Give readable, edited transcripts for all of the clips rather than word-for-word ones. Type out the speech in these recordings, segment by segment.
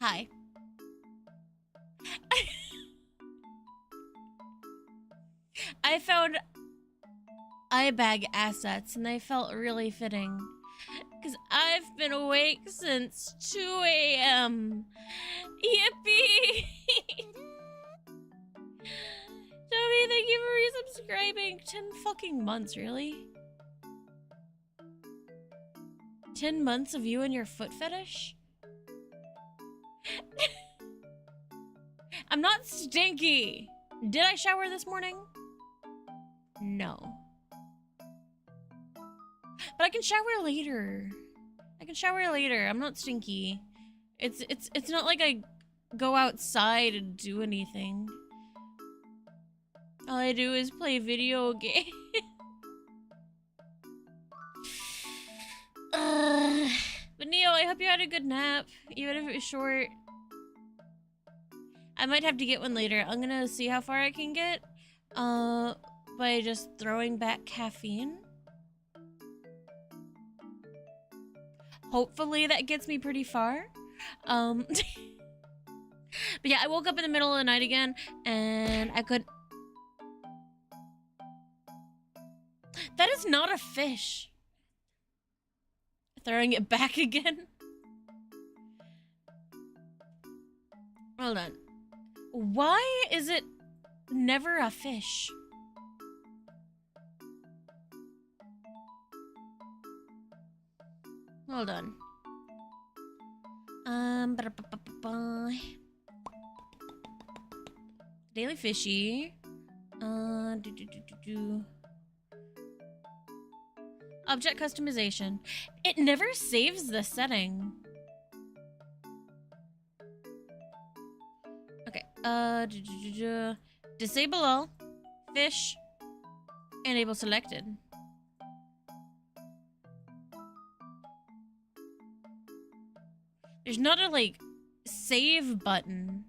Hi. I found eye bag assets and they felt really fitting. Because I've been awake since 2 a.m. Yippee! Toby, thank you for resubscribing. 10 fucking months, really? 10 months of you and your foot fetish? I'm not stinky. Did I shower this morning? No. But I can shower later. I'm not stinky. It's not like I go outside and do anything. All I do is play video games. But Neo, I hope you had a good nap, even if it was short. I might have to get one later. I'm gonna see how far I can get by just throwing back caffeine. Hopefully that gets me pretty far. But yeah, I woke up in the middle of the night again and I could... That is not a fish. Throwing it back again. Hold on. Why is it never a fish? Hold on. Daily fishy. Object customization. It never saves the setting. Okay. Disable all. Fish. Enable selected. There's not a, like, save button.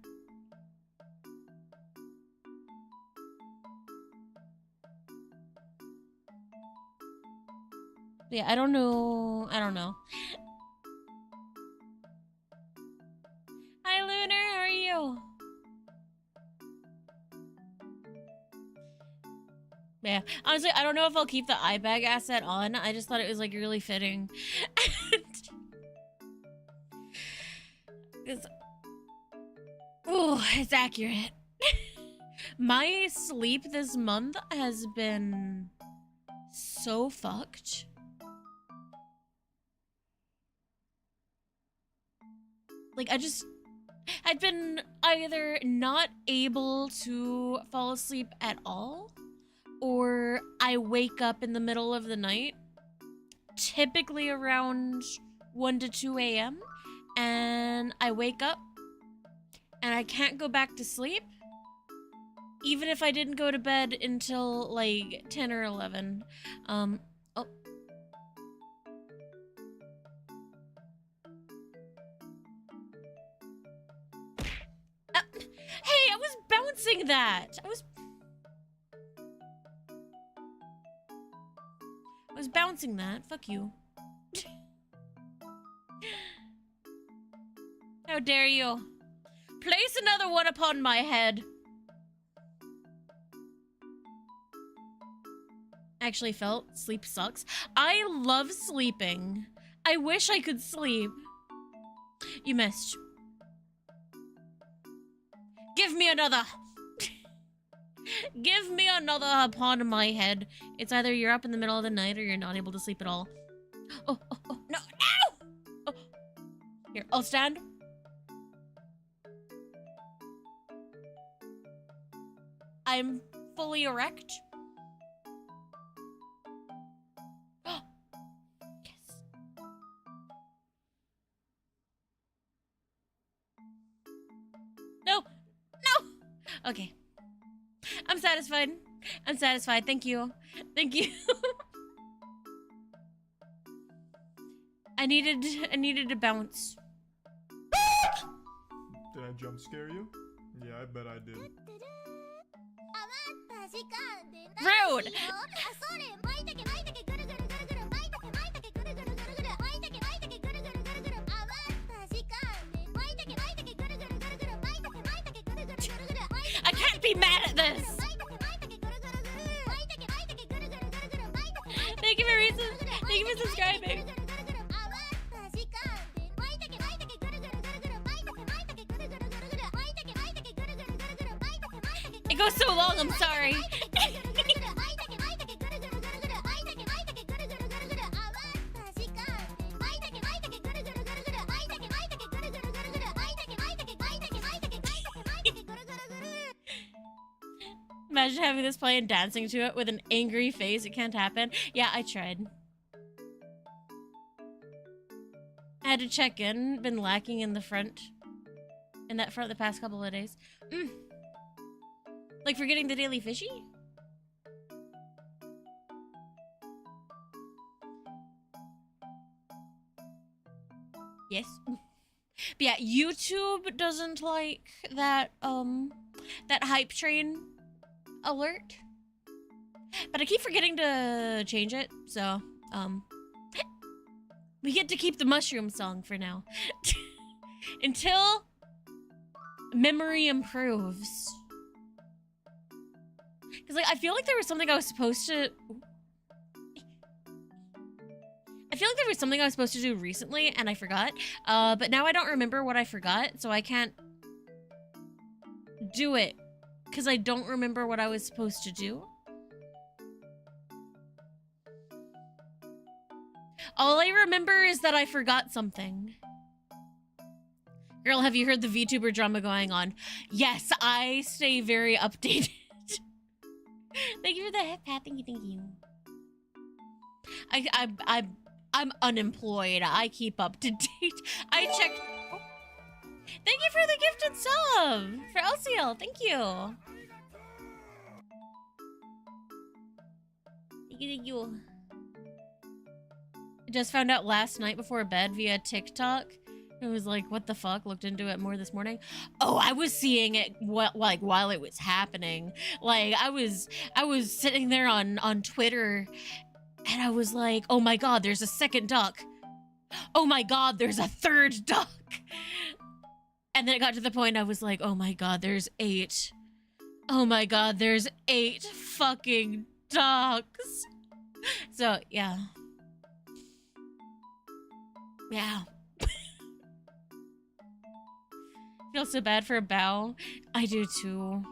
Yeah, I don't know. Hi, Lunar. How are you? Yeah, honestly, I don't know if I'll keep the eye bag asset on. I just thought it was, like, really fitting. Oh, it's accurate. My sleep this month has been so fucked. Like, I've been either not able to fall asleep at all, or I wake up in the middle of the night, typically around 1 to 2 a.m., and I wake up, and I can't go back to sleep, even if I didn't go to bed until, like, 10 or 11. Oh. Hey, I was bouncing that! I was bouncing that. Fuck you. How dare you? Place another one upon my head. Actually felt sleep sucks. I love sleeping. I wish I could sleep. You missed. Give me another. Give me another upon my head. It's either you're up in the middle of the night or you're not able to sleep at all. Oh, no, no! Oh. Here, I'll stand. I'm fully erect. Yes. No! No! Okay. I'm satisfied. Thank you. I needed to bounce. Did I jump scare you? Yeah, I bet I did. Rude! this. Thank you for subscribing. It goes so long, I'm sorry. Imagine having this play and dancing to it with an angry face. It can't happen. Yeah, I tried. I had to check in. Been lacking in the front. In that front the past couple of days. Like forgetting the daily fishy? Yes. But yeah, YouTube doesn't like that, that hype train alert. But I keep forgetting to change it, so, we get to keep the mushroom song for now. Until memory improves. Because, like, I feel like there was something I was supposed to... I feel like there was something I was supposed to do recently, and I forgot. But now I don't remember what I forgot, so I can't do it. Because I don't remember what I was supposed to do. All I remember is that I forgot something. Girl, have you heard the VTuber drama going on? Yes, I stay very updated. Thank you for the hip hat. Thank you. I'm unemployed. I keep up to date. I checked. Oh. Thank you for the gifted sub for LCL. Thank you. Thank you. I just found out last night before bed via TikTok. It was like, what the fuck? Looked into it more this morning. Oh, I was seeing it while it was happening. Like I was sitting there on Twitter, and I was like, oh my god, there's a second duck. Oh my god, there's a third duck. And then it got to the point I was like, oh my god, there's 8. Oh my god, there's 8 fucking ducks. So yeah. Yeah. Feel so bad for Bao. I do too.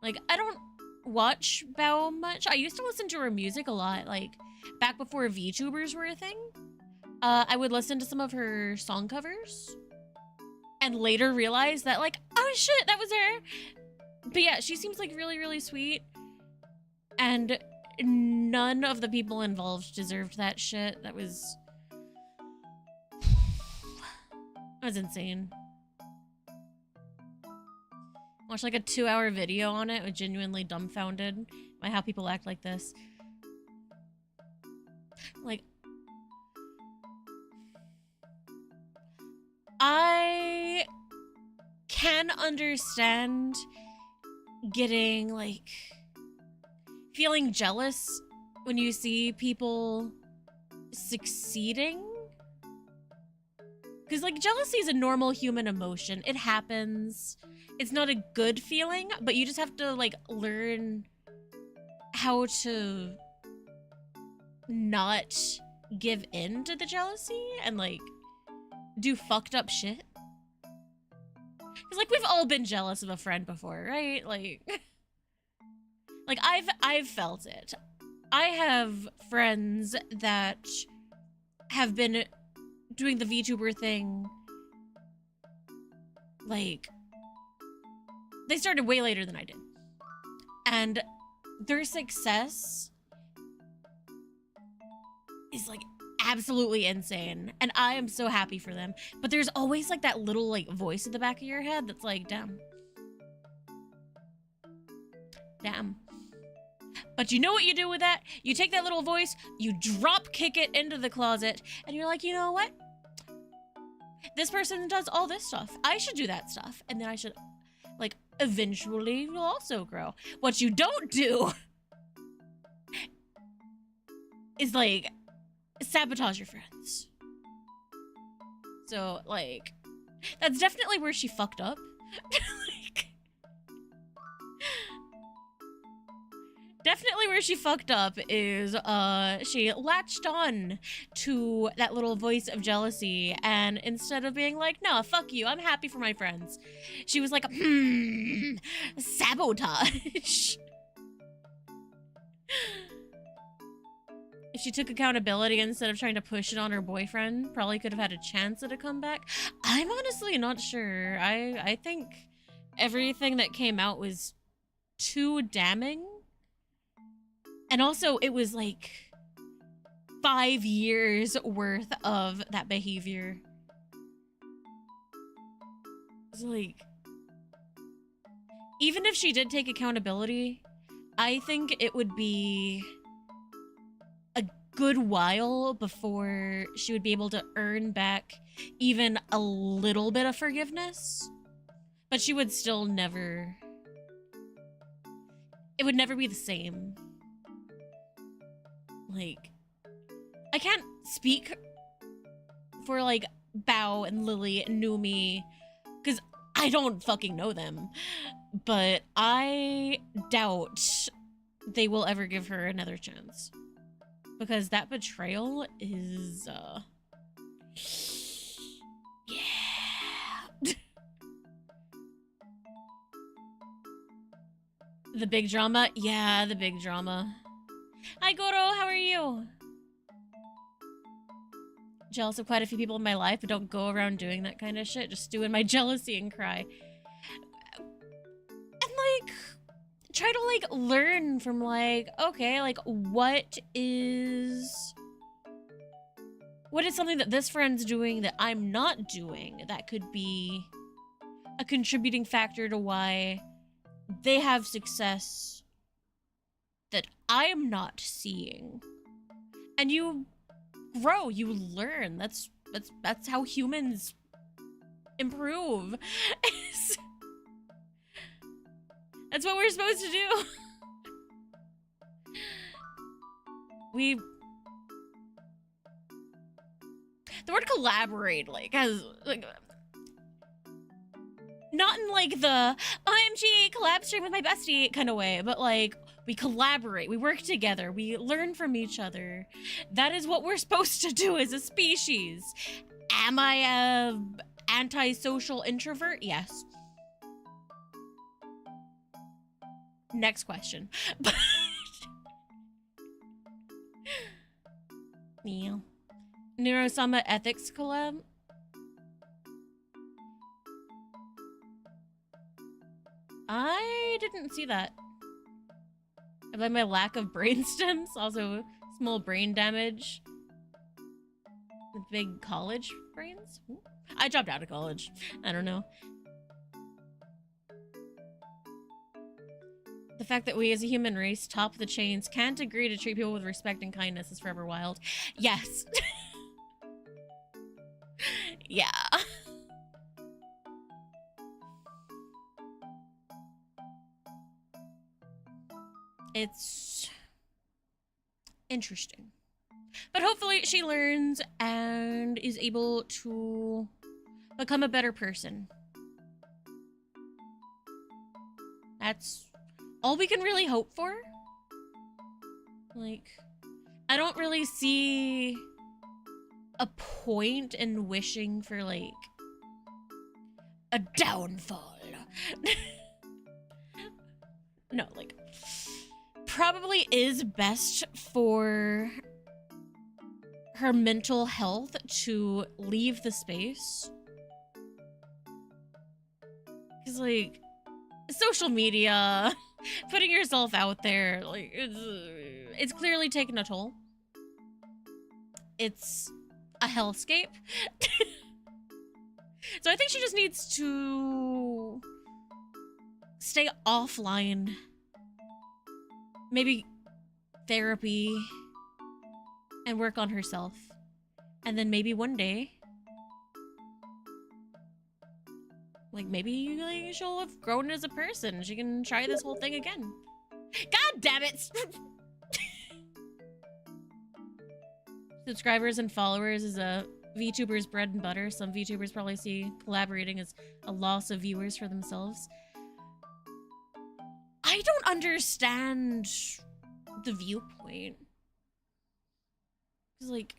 Like, I don't watch Bao much. I used to listen to her music a lot, like back before VTubers were a thing. I would listen to some of her song covers and later realize that, like, oh shit, that was her. But yeah, she seems like really, really sweet. And none of the people involved deserved that shit. That was insane. Watched like a 2-hour video on it. I was genuinely dumbfounded by how people act like this. Like, I can understand getting, like, feeling jealous when you see people succeeding. Because, like, jealousy is a normal human emotion. It happens. It's not a good feeling, but you just have to, like, learn how to not give in to the jealousy and, like, do fucked up shit. Because, like, we've all been jealous of a friend before, right? Like, like I've felt it. I have friends that have been doing the VTuber thing, like, they started way later than I did. And their success is, like, absolutely insane. And I am so happy for them. But there's always, like, that little, like, voice in the back of your head that's like, damn. Damn. But you know what you do with that? You take that little voice, you drop kick it into the closet, and you're like, you know what? This person does all this stuff. I should do that stuff. And then I should, like, eventually will also grow. What you don't do is, like, sabotage your friends. So, like, that's definitely where she fucked up. Like, Definitely where she fucked up is she latched on to that little voice of jealousy, and instead of being like, no, fuck you, I'm happy for my friends, she was like, sabotage. If she took accountability instead of trying to push it on her boyfriend, probably could have had a chance at a comeback. I'm honestly not sure. I think everything that came out was too damning. And also, it was like 5 years worth of that behavior. It's like, even if she did take accountability, I think it would be a good while before she would be able to earn back even a little bit of forgiveness. But she would still never... It would never be the same. Like, I can't speak for, like, Bao and Lily and Numi, because I don't fucking know them. But I doubt they will ever give her another chance. Because that betrayal is, yeah. The big drama? Yeah, the big drama. Hi, Goro, how are you? Jealous of quite a few people in my life, but don't go around doing that kind of shit. Just stew in my jealousy and cry. And, like, try to, like, learn from, like, okay, like, what is something that this friend's doing that I'm not doing that could be a contributing factor to why they have success that I'm not seeing. And you grow, you learn. That's how humans improve. That's what we're supposed to do. The word collaborate, like, has, like, not in, like, the OMG collab stream with my bestie kind of way, but, like, we collaborate, we work together, we learn from each other. That is what we're supposed to do as a species. Am I a antisocial introvert? Yes. Next question. Meow. Neurosama ethics collab? I didn't see that. I blame my lack of brain stems, also small brain damage. The big college brains? I dropped out of college. I don't know. The fact that we as a human race top the chains, can't agree to treat people with respect and kindness is forever wild. Yes. Yeah. It's interesting. But hopefully she learns and is able to become a better person. That's all we can really hope for. Like, I don't really see a point in wishing for, like, a downfall. No, like, probably is best for her mental health to leave the space. Because, like, social media, putting yourself out there, like, it's clearly taken a toll. It's a hellscape. So I think she just needs to stay offline. Maybe therapy and work on herself. And then maybe one day, like, maybe, like, she'll have grown as a person. She can try this whole thing again. God damn it! Subscribers and followers is a VTuber's bread and butter. Some VTubers probably see collaborating as a loss of viewers for themselves. I don't understand the viewpoint. It's like,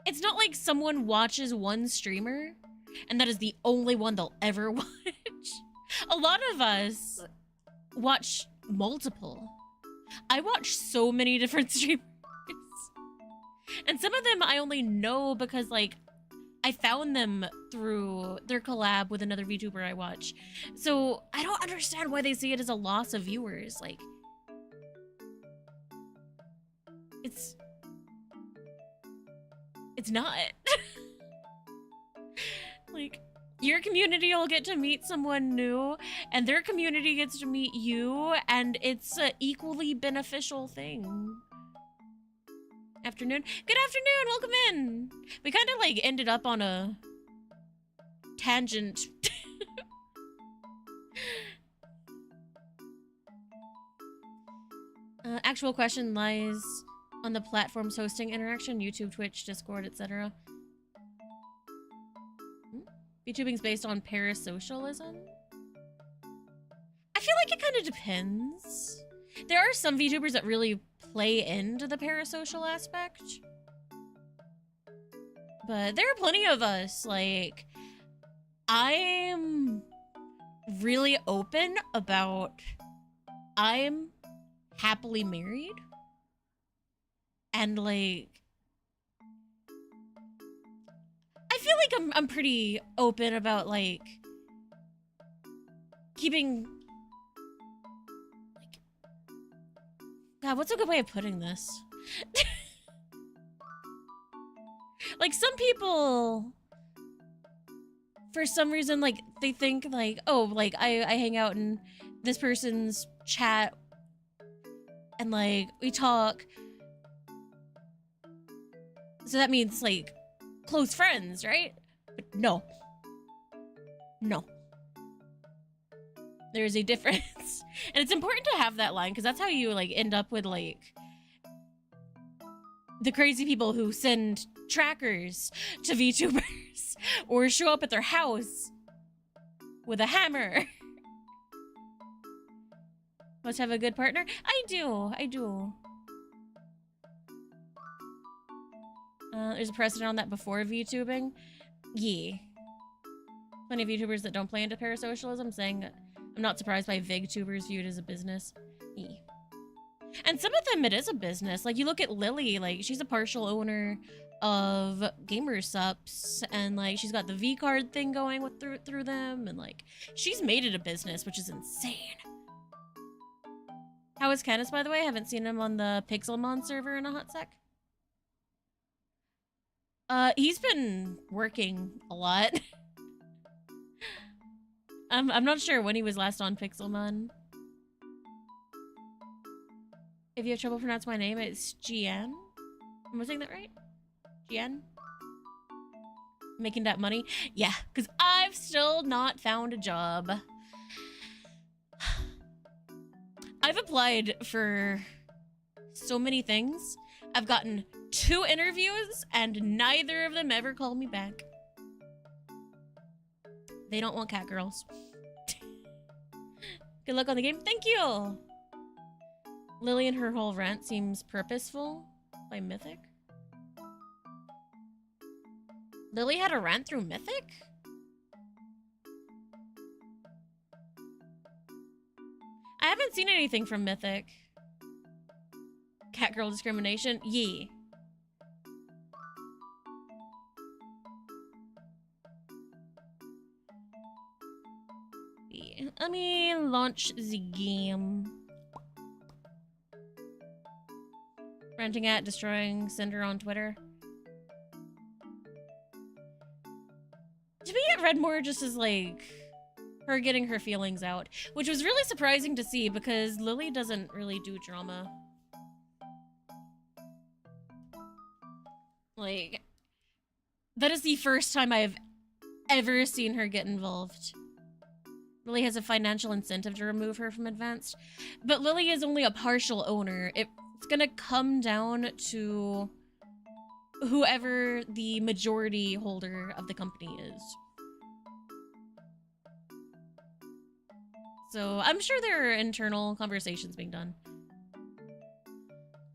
it's not like someone watches one streamer and that is the only one they'll ever watch. A lot of us watch multiple. I watch so many different streamers. And some of them I only know because, like, I found them through their collab with another VTuber I watch. So I don't understand why they see it as a loss of viewers. Like, it's not. Like, your community will get to meet someone new, and their community gets to meet you, and it's an equally beneficial thing. Afternoon. Good afternoon, welcome in. We kind of like ended up on a tangent. Actual question lies on the platforms hosting interaction, YouTube, Twitch, Discord, etc. VTubing's based on parasocialism? I feel like it kind of depends. There are some VTubers that really play into the parasocial aspect. But there are plenty of us, like, I'm really open about I'm happily married. And like, I feel like I'm pretty open about like keeping, like, God, what's a good way of putting this? Like, some people, for some reason, like, they think like, oh, like I hang out in this person's chat and like we talk, so that means like close friends, right? But no. There's a difference. And it's important to have that line because that's how you like end up with like the crazy people who send trackers to VTubers or show up at their house with a hammer. Must have a good partner? I do. There's a precedent on that before VTubing. Yeah. Plenty of YouTubers that don't play into parasocialism saying I'm not surprised by VigTubers viewed as a business. Yeah. And some of them it is a business. Like, you look at Lily, like, she's a partial owner of Gamer Sups, and like she's got the V card thing going with through them, and like she's made it a business, which is insane. How is Canis, by the way? I haven't seen him on the Pixelmon server in a hot sec. He's been working a lot. I'm not sure when he was last on Pixelmon. If you have trouble pronouncing my name, it's Jian. Am I saying that right? Jian? Making that money? Yeah, because I've still not found a job. I've applied for so many things. I've gotten 2 interviews and neither of them ever called me back. They don't want cat girls. Good luck on the game. Thank you! Lily and her whole rant seems purposeful by Mythic. Lily had a rant through Mythic? I haven't seen anything from Mythic. Cat girl discrimination? Yeah. Let me launch the game. Ranting at destroying Cinder on Twitter. To me, it read more just as like her getting her feelings out, which was really surprising to see because Lily doesn't really do drama. Like, that is the first time I've ever seen her get involved. Lily has a financial incentive to remove her from Advanced, but Lily is only a partial owner. It's gonna come down to whoever the majority holder of the company is. So I'm sure there are internal conversations being done.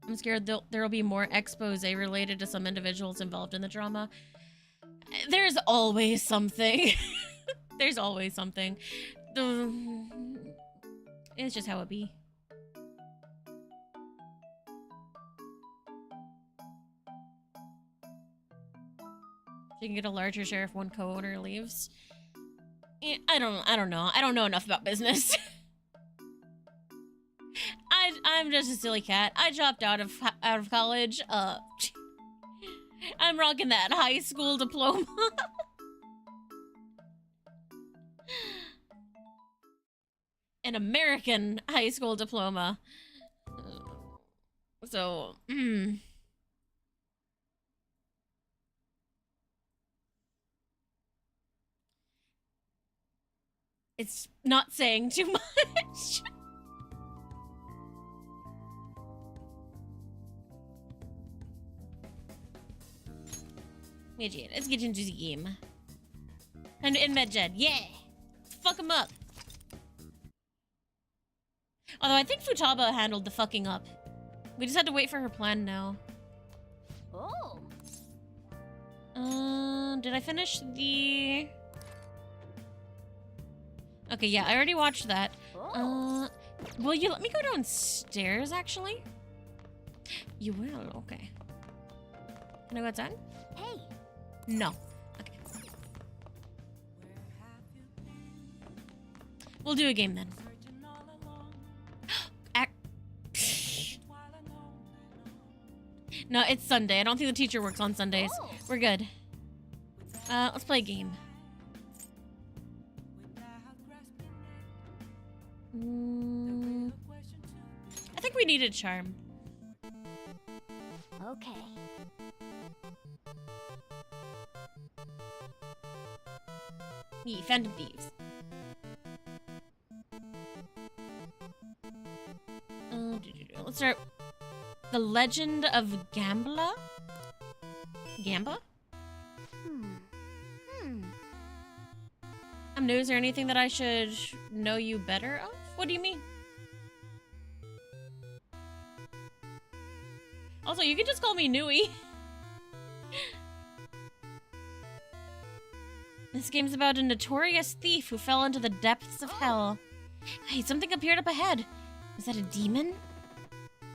I'm scared there will be more expose related to some individuals involved in the drama. There's always something. There's always something. It's just how it be. You can get a larger share if one co-owner leaves. I don't know. I don't know enough about business. I'm just a silly cat. I dropped out of college. I'm rocking that high school diploma. An American high school diploma. So, it's not saying too much. Medjed, let's get into the game. And in Medjed, yeah! Fuck him up! Although I think Futaba handled the fucking up. We just had to wait for her plan now. Oh! Did I finish the... Okay, yeah, I already watched that. Oh. Will you let me go downstairs, actually? You will, okay. Can I go outside? Hey! No. Okay. We'll do a game then. No, it's Sunday. I don't think the teacher works on Sundays. Oh. We're good. Let's play a game. I think we need a charm. Okay. Me, Phantom Thieves. Let's start. The Legend of Gambla? Gamba? New, is there anything that I should know you better of? What do you mean? Also, you can just call me Nui. This game's about a notorious thief who fell into the depths of hell. Hey, something appeared up ahead. Was that a demon?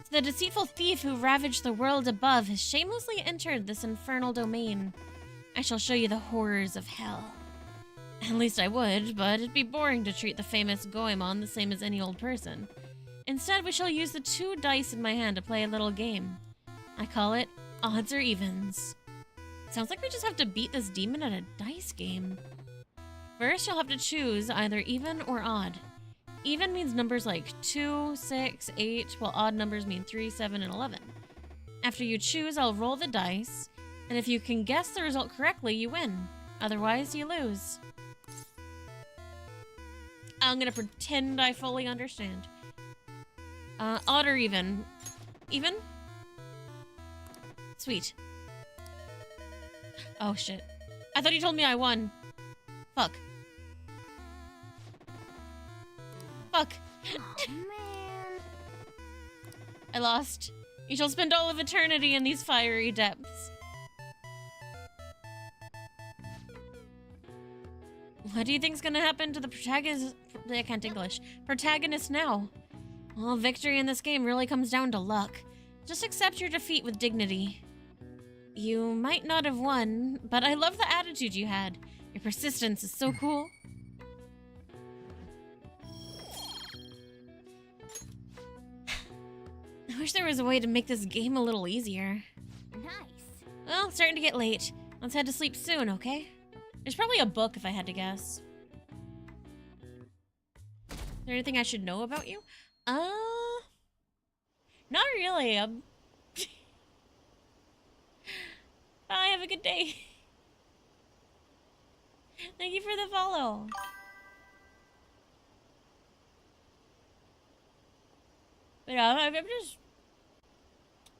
It's the deceitful thief who ravaged the world above has shamelessly entered this infernal domain. I shall show you the horrors of hell. At least I would, but it'd be boring to treat the famous Goemon the same as any old person. Instead, we shall use the 2 dice in my hand to play a little game. I call it Odds or Evens. Sounds like we just have to beat this demon at a dice game. First, you'll have to choose either even or odd. Even means numbers like 2, 6, 8, while odd numbers mean 3, 7, and 11. After you choose, I'll roll the dice, and if you can guess the result correctly, you win. Otherwise, you lose. I'm gonna pretend I fully understand. Odd or even? Even? Sweet. Oh shit. I thought you told me I won. Fuck. Fuck. Oh, man. I lost. You shall spend all of eternity in these fiery depths. What do you think's gonna happen to the protagonist? I can't English. Protagonist now. Well, victory in this game really comes down to luck. Just accept your defeat with dignity. You might not have won, but I love the attitude you had. Your persistence is so cool. I wish there was a way to make this game a little easier. Nice. Well, it's starting to get late. Let's head to sleep soon, okay? There's probably a book if I had to guess. Is there anything I should know about you? Not really. Bye, have a good day. Thank you for the follow. But yeah,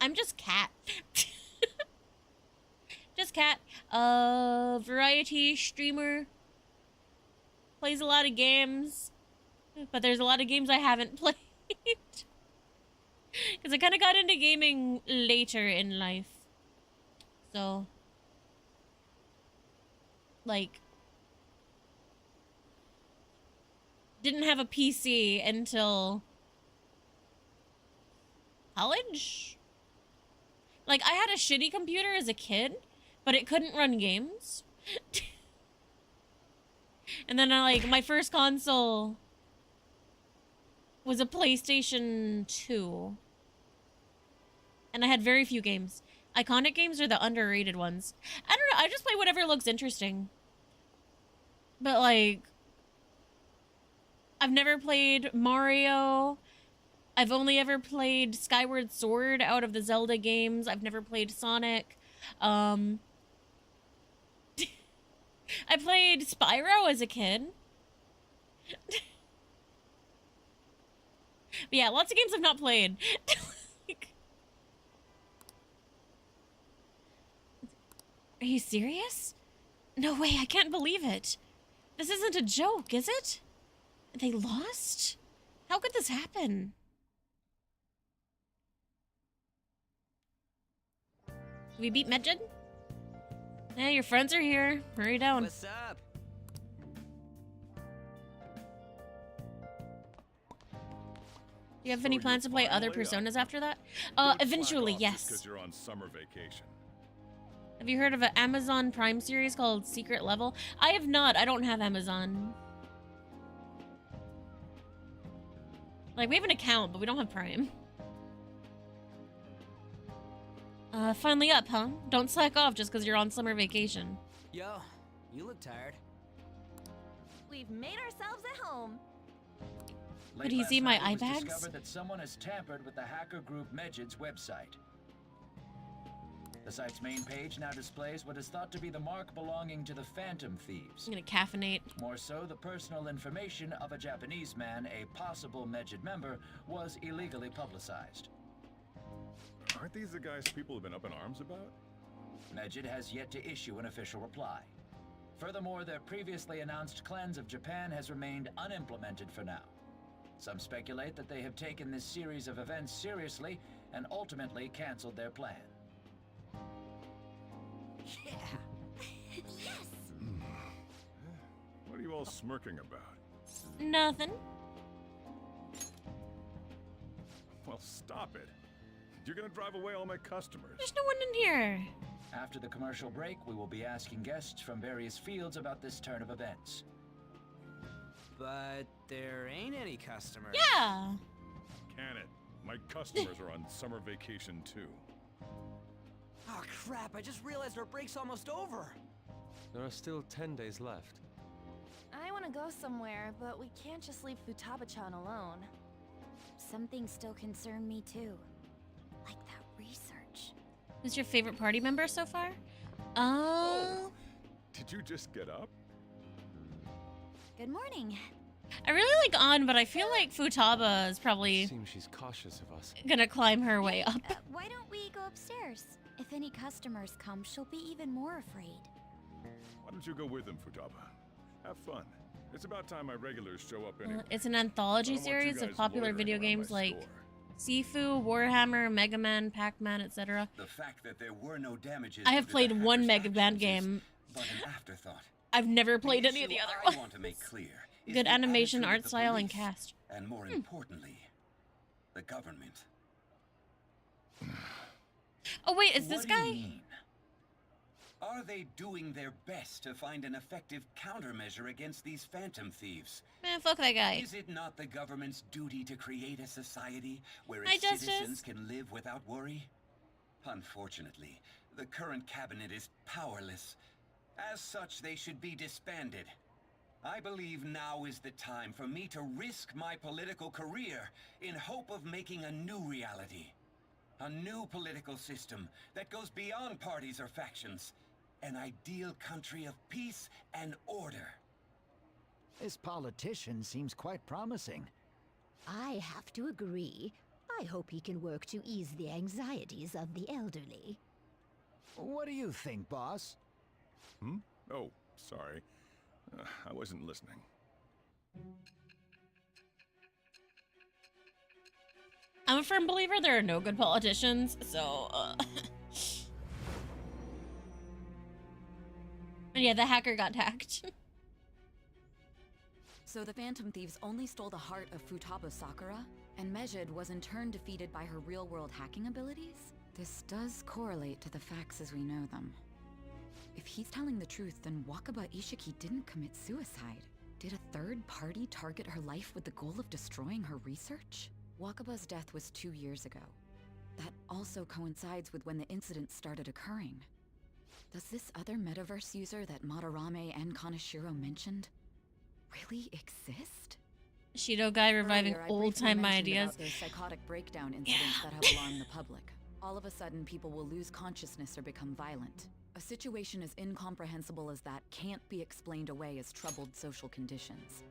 I'm just cat. Just cat. Variety streamer. Plays a lot of games. But there's a lot of games I haven't played. Because I kind of got into gaming later in life. So, like, didn't have a PC until college? Like, I had a shitty computer as a kid, but it couldn't run games. And then my first console was a PlayStation 2. And I had very few games. Iconic games are the underrated ones. I don't know, I just play whatever looks interesting. But like, I've never played Mario. I've only ever played Skyward Sword out of the Zelda games. I've never played Sonic. I played Spyro as a kid. But yeah, lots of games I've not played. Are you serious? No way, I can't believe it. This isn't a joke, is it? They lost? How could this happen? Did we beat Medjed? Yeah, your friends are here. Hurry down. What's up? Do you have any plans to play other personas after that? Eventually, yes. Because you're on summer vacation. Have you heard of an Amazon Prime series called Secret Level? I have not. I don't have Amazon. Like, we have an account, but we don't have Prime. Finally up, huh? Don't slack off just because you're on summer vacation. Yo, you look tired. We've made ourselves at home. Could he see my eye It was bags? discovered that someone has tampered with the hacker group Medjed's website. The site's main page now displays what is thought to be the mark belonging to the Phantom Thieves. I'm gonna caffeinate. More so, the personal information of a Japanese man, a possible Medjed member, was illegally publicized. Aren't these the guys people have been up in arms about? Medjed has yet to issue an official reply. Furthermore, their previously announced cleanse of Japan has remained unimplemented for now. Some speculate that they have taken this series of events seriously and ultimately canceled their plan. Yeah. Yes. What are you all smirking about? Nothing. Well, stop it. You're gonna drive away all my customers. There's no one in here. After the commercial break, we will be asking guests from various fields about this turn of events. But there ain't any customers. Yeah. Can it? My customers are on summer vacation too. Oh crap, I just realized our break's almost over. There are still 10 days left. I want to go somewhere, but we can't just leave Futaba-chan alone. Some things still concern me too. Like that research. Who's your favorite party member so far? Did you just get up? Good morning. I really like An, but I feel like Futaba is probably Seems she's cautious of us. gonna climb her way up. Why don't we go upstairs? If any customers come, she'll be even more afraid. Why don't you go with them, Futaba? Have fun. It's about time my regulars show up anyway. It's an anthology I don't want you series of guys popular loitering video around games my like store. Sifu, Warhammer, Mega Man, Pac-Man, etc. The fact that there were no damages. I have due to played the one hacker's Mega Man actions game. is but an afterthought. I've never played any of the issue other I ones. want to make clear is Good the animation, attitude art of the style, and police, cast. and more importantly, the government. Oh wait, is this What do you guy? mean? Are they doing their best to find an effective countermeasure against these phantom thieves? Man, fuck that guy. Is it not the government's duty to create a society where Hi, its Justice. citizens can live without worry? Unfortunately, the current cabinet is powerless. As such, they should be disbanded. I believe now is the time for me to risk my political career in hope of making a new reality. A new political system that goes beyond parties or factions. An ideal country of peace and order. This politician seems quite promising. I have to agree. I hope he can work to ease the anxieties of the elderly. What do you think, boss? Hmm? Oh, sorry. I wasn't listening. I'm a firm believer there are no good politicians, so, yeah, the hacker got hacked. So the Phantom Thieves only stole the heart of Futaba Sakura, and Medjed was in turn defeated by her real-world hacking abilities? This does correlate to the facts as we know them. If he's telling the truth, then Wakaba Ishiki didn't commit suicide. Did a third party target her life with the goal of destroying her research? Wakaba's death was 2 years ago. That also coincides with when the incident started occurring. Does this other metaverse user that Madarame and Kaneshiro mentioned really exist? Shido guy reviving Earlier, I old-time briefly mentioned ideas. about those psychotic breakdown incidents that have alarmed the public. All of a sudden, people will lose consciousness or become violent. A situation as incomprehensible as that can't be explained away as troubled social conditions.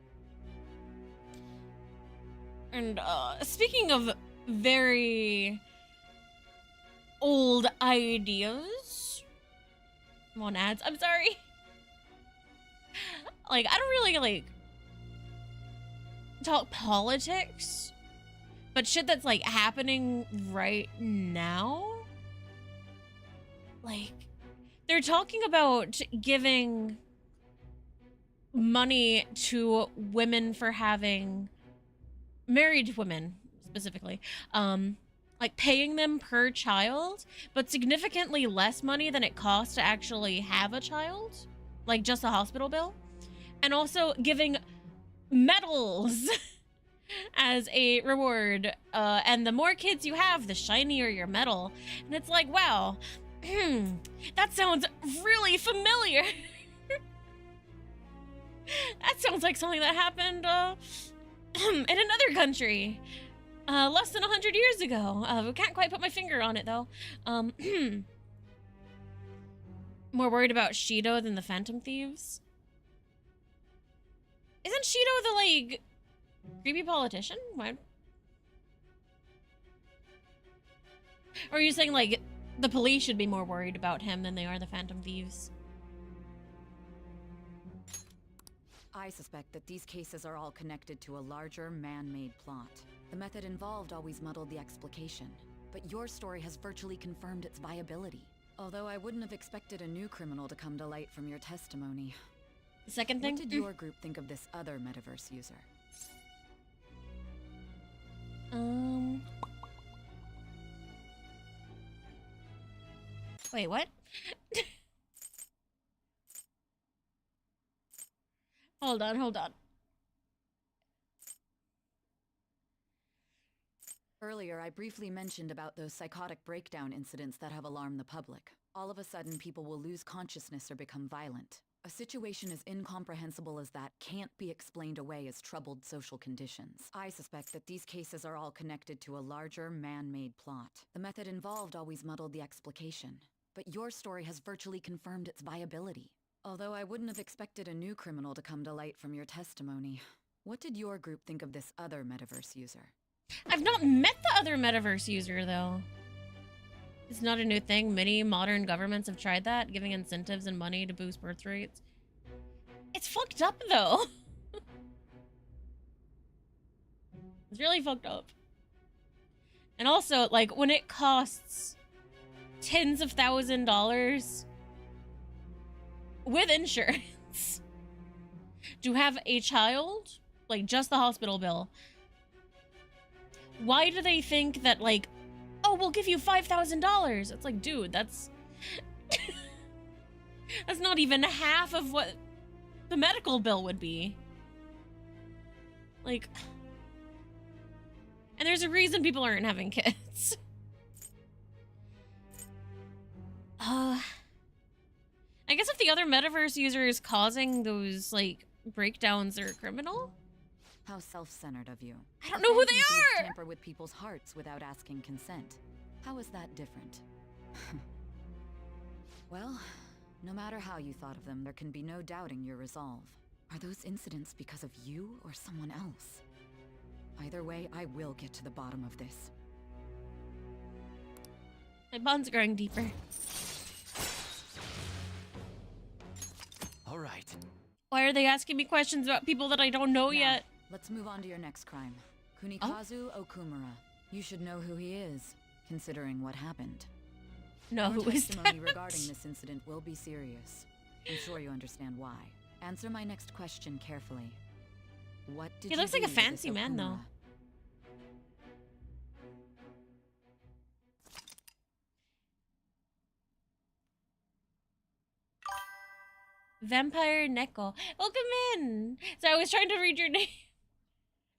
And speaking of very old ideas, I'm on ads. I'm sorry. Like, I don't really like talk politics, but shit that's like happening right now. Like, they're talking about giving money to women for having married women specifically, like paying them per child, but significantly less money than it costs to actually have a child, like just a hospital bill, and also giving medals as a reward, and the more kids you have, the shinier your medal. And it's like, wow, that sounds really familiar. That sounds like something that happened in another country less than 100 years ago. I can't quite put my finger on it though. More worried about Shido than the Phantom Thieves. Isn't Shido the like creepy politician? Why? Or are you saying like the police should be more worried about him than they are the Phantom Thieves? I suspect that these cases are all connected to a larger man-made plot. The method involved always muddled the explication, but your story has virtually confirmed its viability. Although I wouldn't have expected a new criminal to come to light from your testimony. The second thing? What did your group think of this other metaverse user? Wait, what? Hold on. Earlier, I briefly mentioned about those psychotic breakdown incidents that have alarmed the public. All of a sudden, people will lose consciousness or become violent. A situation as incomprehensible as that can't be explained away as troubled social conditions. I suspect that these cases are all connected to a larger man-made plot. The method involved always muddled the explication, but your story has virtually confirmed its viability. Although I wouldn't have expected a new criminal to come to light from your testimony. What did your group think of this other metaverse user? I've not met the other metaverse user though. It's not a new thing. Many modern governments have tried that, giving incentives and money to boost birth rates. It's fucked up though. It's really fucked up. And also, like, when it costs tens of $1,000s with insurance to have a child, like just the hospital bill, why do they think that, like, oh, we'll give you $5,000? It's like, dude, that's that's not even half of what the medical bill would be. Like, and there's a reason people aren't having kids. I guess if the other metaverse user is causing those, like, breakdowns, they're a criminal? How self-centered of you. I don't know who they are! Tamper with people's hearts without asking consent. How is that different? Well, no matter how you thought of them, there can be no doubting your resolve. Are those incidents because of you or someone else? Either way, I will get to the bottom of this. My bond's growing deeper. All right. Why are they asking me questions about people that I don't know yet? Let's move on to your next crime. Kunikazu Okumura. You should know who he is, considering what happened. No, Your who is testimony that? regarding this incident will be serious. I'm sure you understand why. Answer my next question carefully. What did He you looks like a do to this fancy man, though. Okumura? Vampire Neko. Welcome in. So I was trying to read your name.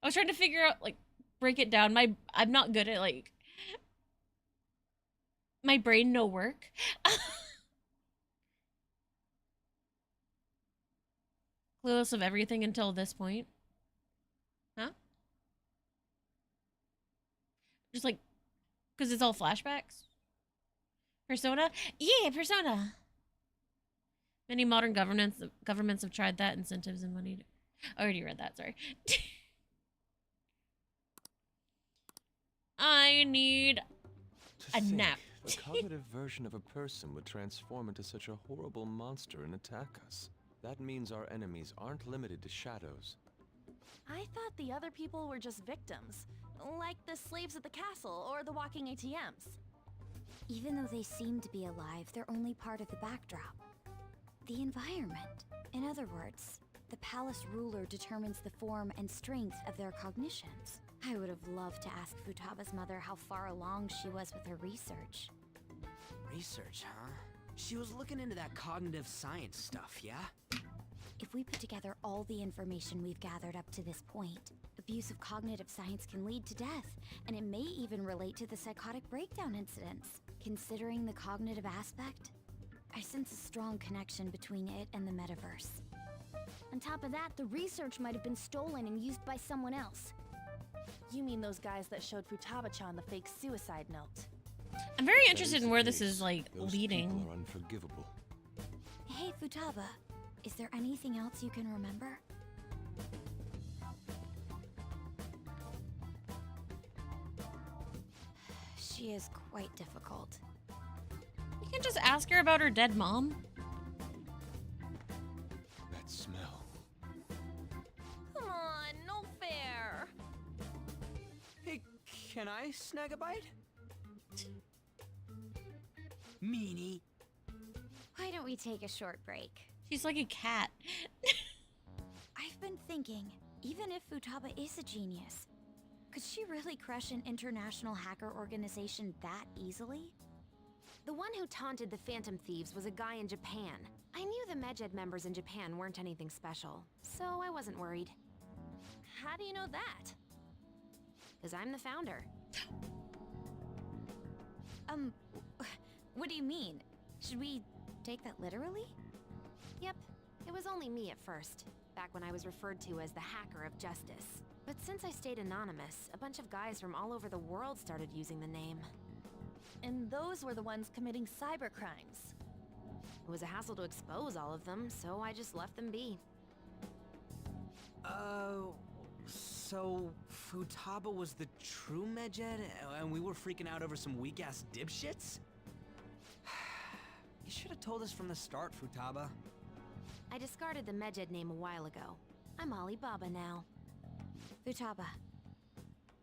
I was trying to figure out, like, break it down. I'm not good at, like, my brain no work. Clueless of everything until this point. Huh? Just like, because it's all flashbacks. Persona? Yeah, Persona. Many modern governments have tried that. Incentives and money. I already read that, sorry. I need To a think, nap. a cognitive version of a person would transform into such a horrible monster and attack us. That means our enemies aren't limited to shadows. I thought the other people were just victims, like the slaves at the castle or the walking ATMs. Even though they seem to be alive, they're only part of the backdrop. The environment. In other words, the palace ruler determines the form and strength of their cognitions. I would have loved to ask Futaba's mother how far along she was with her research. Research, huh? She was looking into that cognitive science stuff, yeah? If we put together all the information we've gathered up to this point, abuse of cognitive science can lead to death, and it may even relate to the psychotic breakdown incidents. Considering the cognitive aspect, I sense a strong connection between it and the metaverse. On top of that, the research might have been stolen and used by someone else. You mean those guys that showed Futaba-chan the fake suicide note? I'm very If that interested is in the where this case, is, like, those leading. people are unforgivable. Hey, Futaba, is there anything else you can remember? She is quite difficult. You can just ask her about her dead mom. That smell. Come on, no fair. Hey, can I snag a bite? Meanie. Why don't we take a short break? She's like a cat. I've been thinking, even if Futaba is a genius, could she really crush an international hacker organization that easily? The one who taunted the Phantom Thieves was a guy in Japan. I knew the Medjed members in Japan weren't anything special, so I wasn't worried. How do you know that? Because I'm the founder. What do you mean? Should we take that literally? Yep, it was only me at first, back when I was referred to as the Hacker of Justice. But since I stayed anonymous, a bunch of guys from all over the world started using the name. And those were the ones committing cybercrimes. It was a hassle to expose all of them, so I just left them be. So Futaba was the true Medjed, and we were freaking out over some weak-ass dipshits? You should have told us from the start, Futaba. I discarded the Medjed name a while ago. I'm Alibaba now. Futaba,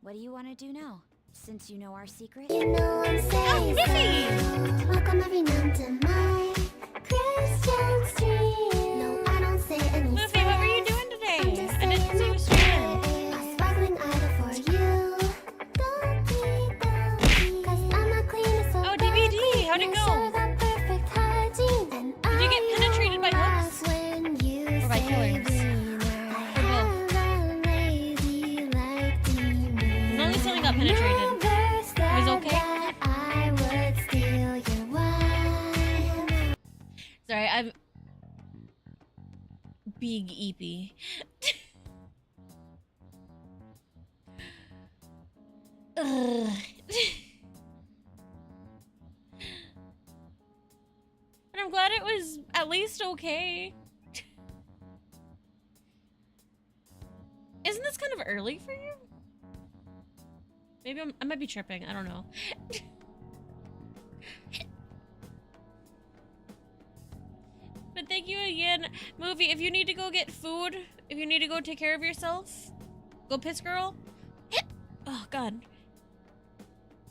what do you want to do now? Since you know our secret? You know I'm saying welcome everyone to my Christian stream. No, I don't say any Luffy, what were you doing today? I'm just I didn't see saying you stream. a sparkling idol for you. Don't be, 'cause I'm a clean soul. Oh, DVD, how'd it go? Did you get penetrated by hooks? Or by killers? Or both? As long as something got penetrated. It was okay? Sorry, I'm big eepy. Ugh. But I'm glad it was at least okay. Isn't this kind of early for you? Maybe I might be tripping. I don't know. But thank you again, Movie. If you need to go get food, if you need to go take care of yourself, go piss, girl. Oh God.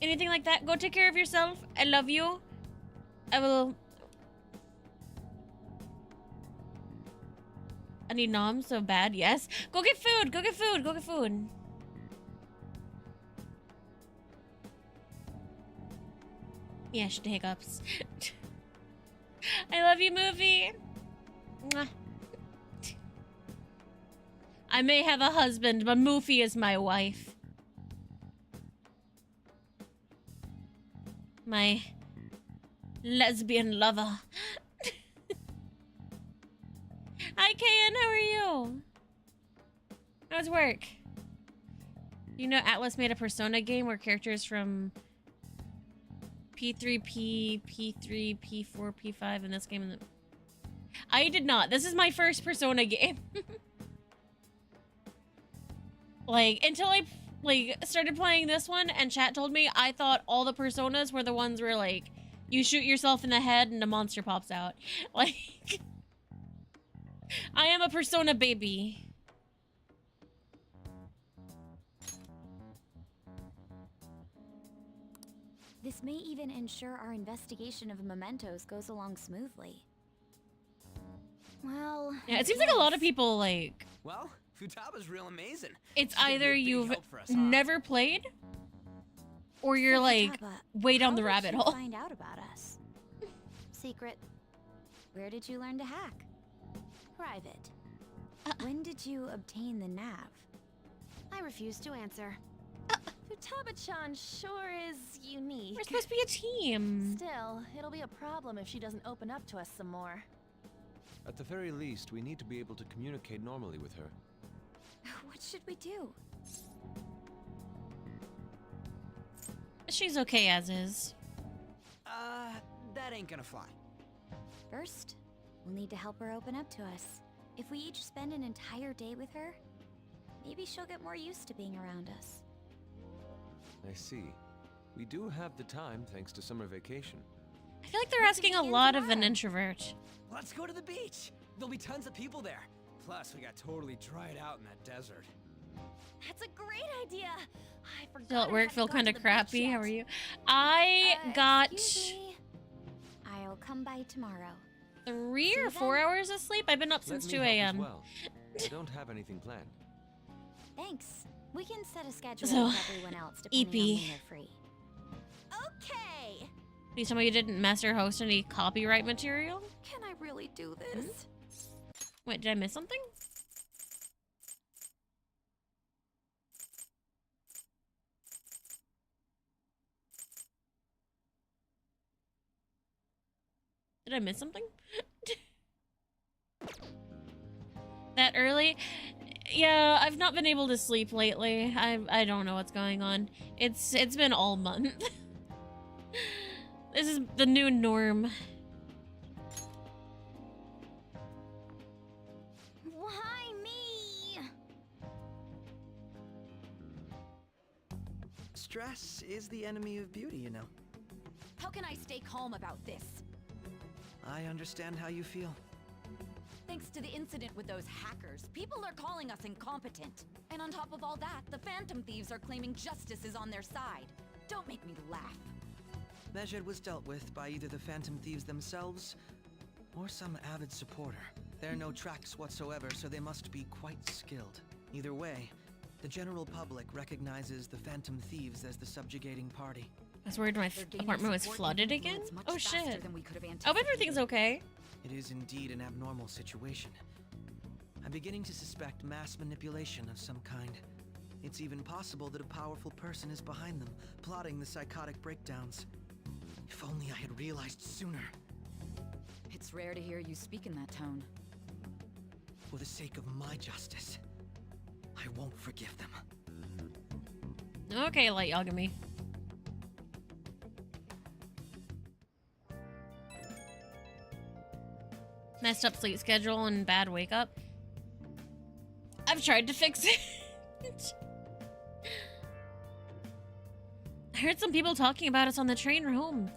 anything like that, go take care of yourself. I love you. I will... I need nom so bad, yes. Go get food, go get food, go get food. Yeah, she hiccups. I love you, movie. Mwah. I may have a husband, but Moofy is my wife. My lesbian lover. Hi, Kayan, how are you? How's work? You know Atlas made a Persona game where characters from P3, P3, P4, P5 in this game. I did not. This is my first Persona game. Like, until I started playing this one and chat told me, I thought all the Personas were the ones where like you shoot yourself in the head and a monster pops out. Like, I am a Persona baby. This may even ensure our investigation of mementos goes along smoothly. Well, Yeah, it seems like a lot of people like... Well, Futaba's real amazing. It's She's gonna be a either big you've help for us, huh? never played, or you're So, like Futaba, way down how the did rabbit you hole. find out about us? Secret. Where did you learn to hack? Private. When did you obtain the nav? I refuse to answer. Futaba-chan sure is unique. We're supposed to be a team. Still, it'll be a problem if she doesn't open up to us some more. At the very least, we need to be able to communicate normally with her. What should we do? She's okay as is. That ain't gonna fly. First, we'll need to help her open up to us. If we each spend an entire day with her, maybe she'll get more used to being around us. I see. We do have the time thanks to summer vacation. I feel like they're asking a lot of an introvert. Let's go to the beach. There'll be tons of people there. Plus, we got totally dried out in that desert. That's a great idea. I forgot. Still at I work, hadn't feel gone kind to of the crappy. beach How yet. are you? I got Excuse me? I'll come by tomorrow. 3 See or you 4 then. hours of sleep. I've been up since Let 2 me help as a.m. well. I don't have anything planned. Thanks. We can set a schedule So, with everyone else depending on when EP. they're free. Okay. Please tell me you didn't master host any copyright material? Can I really do this? Wait, did I miss something? Did I miss something? That early? Yeah, I've not been able to sleep lately. I don't know what's going on. It's been all month. This is the new norm. Why me? Stress is the enemy of beauty, you know. How can I stay calm about this? I understand how you feel. Thanks to the incident with those hackers, people are calling us incompetent. And on top of all that, the Phantom Thieves are claiming justice is on their side. Don't make me laugh. Medjed was dealt with by either the Phantom Thieves themselves or some avid supporter. There are no tracks whatsoever, so they must be quite skilled. Either way, the general public recognizes the Phantom Thieves as the subjugating party. I was worried my They're gaining apartment was support flooded and again. influence much Oh faster shit. than we could have I hope anticipated. everything's okay. It is indeed an abnormal situation. I'm beginning to suspect mass manipulation of some kind. It's even possible that a powerful person is behind them, plotting the psychotic breakdowns. If only I had realized sooner. It's rare to hear you speak in that tone. For the sake of my justice, I won't forgive them. Okay, Light Yagami. Messed up sleep schedule and bad wake up. I've tried to fix it. I heard some people talking about us on the train home.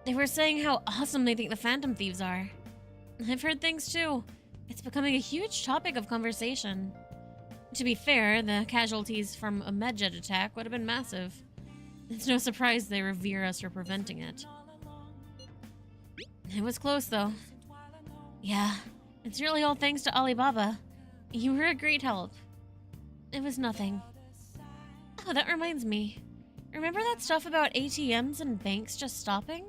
They were saying how awesome they think the Phantom Thieves are. I've heard things too. It's becoming a huge topic of conversation. To be fair, the casualties from a Medjed attack would have been massive. It's no surprise they revere us for preventing it. It was close, though. Yeah, it's really all thanks to Alibaba. You were a great help. It was nothing. Oh, that reminds me. Remember that stuff about ATMs and banks just stopping?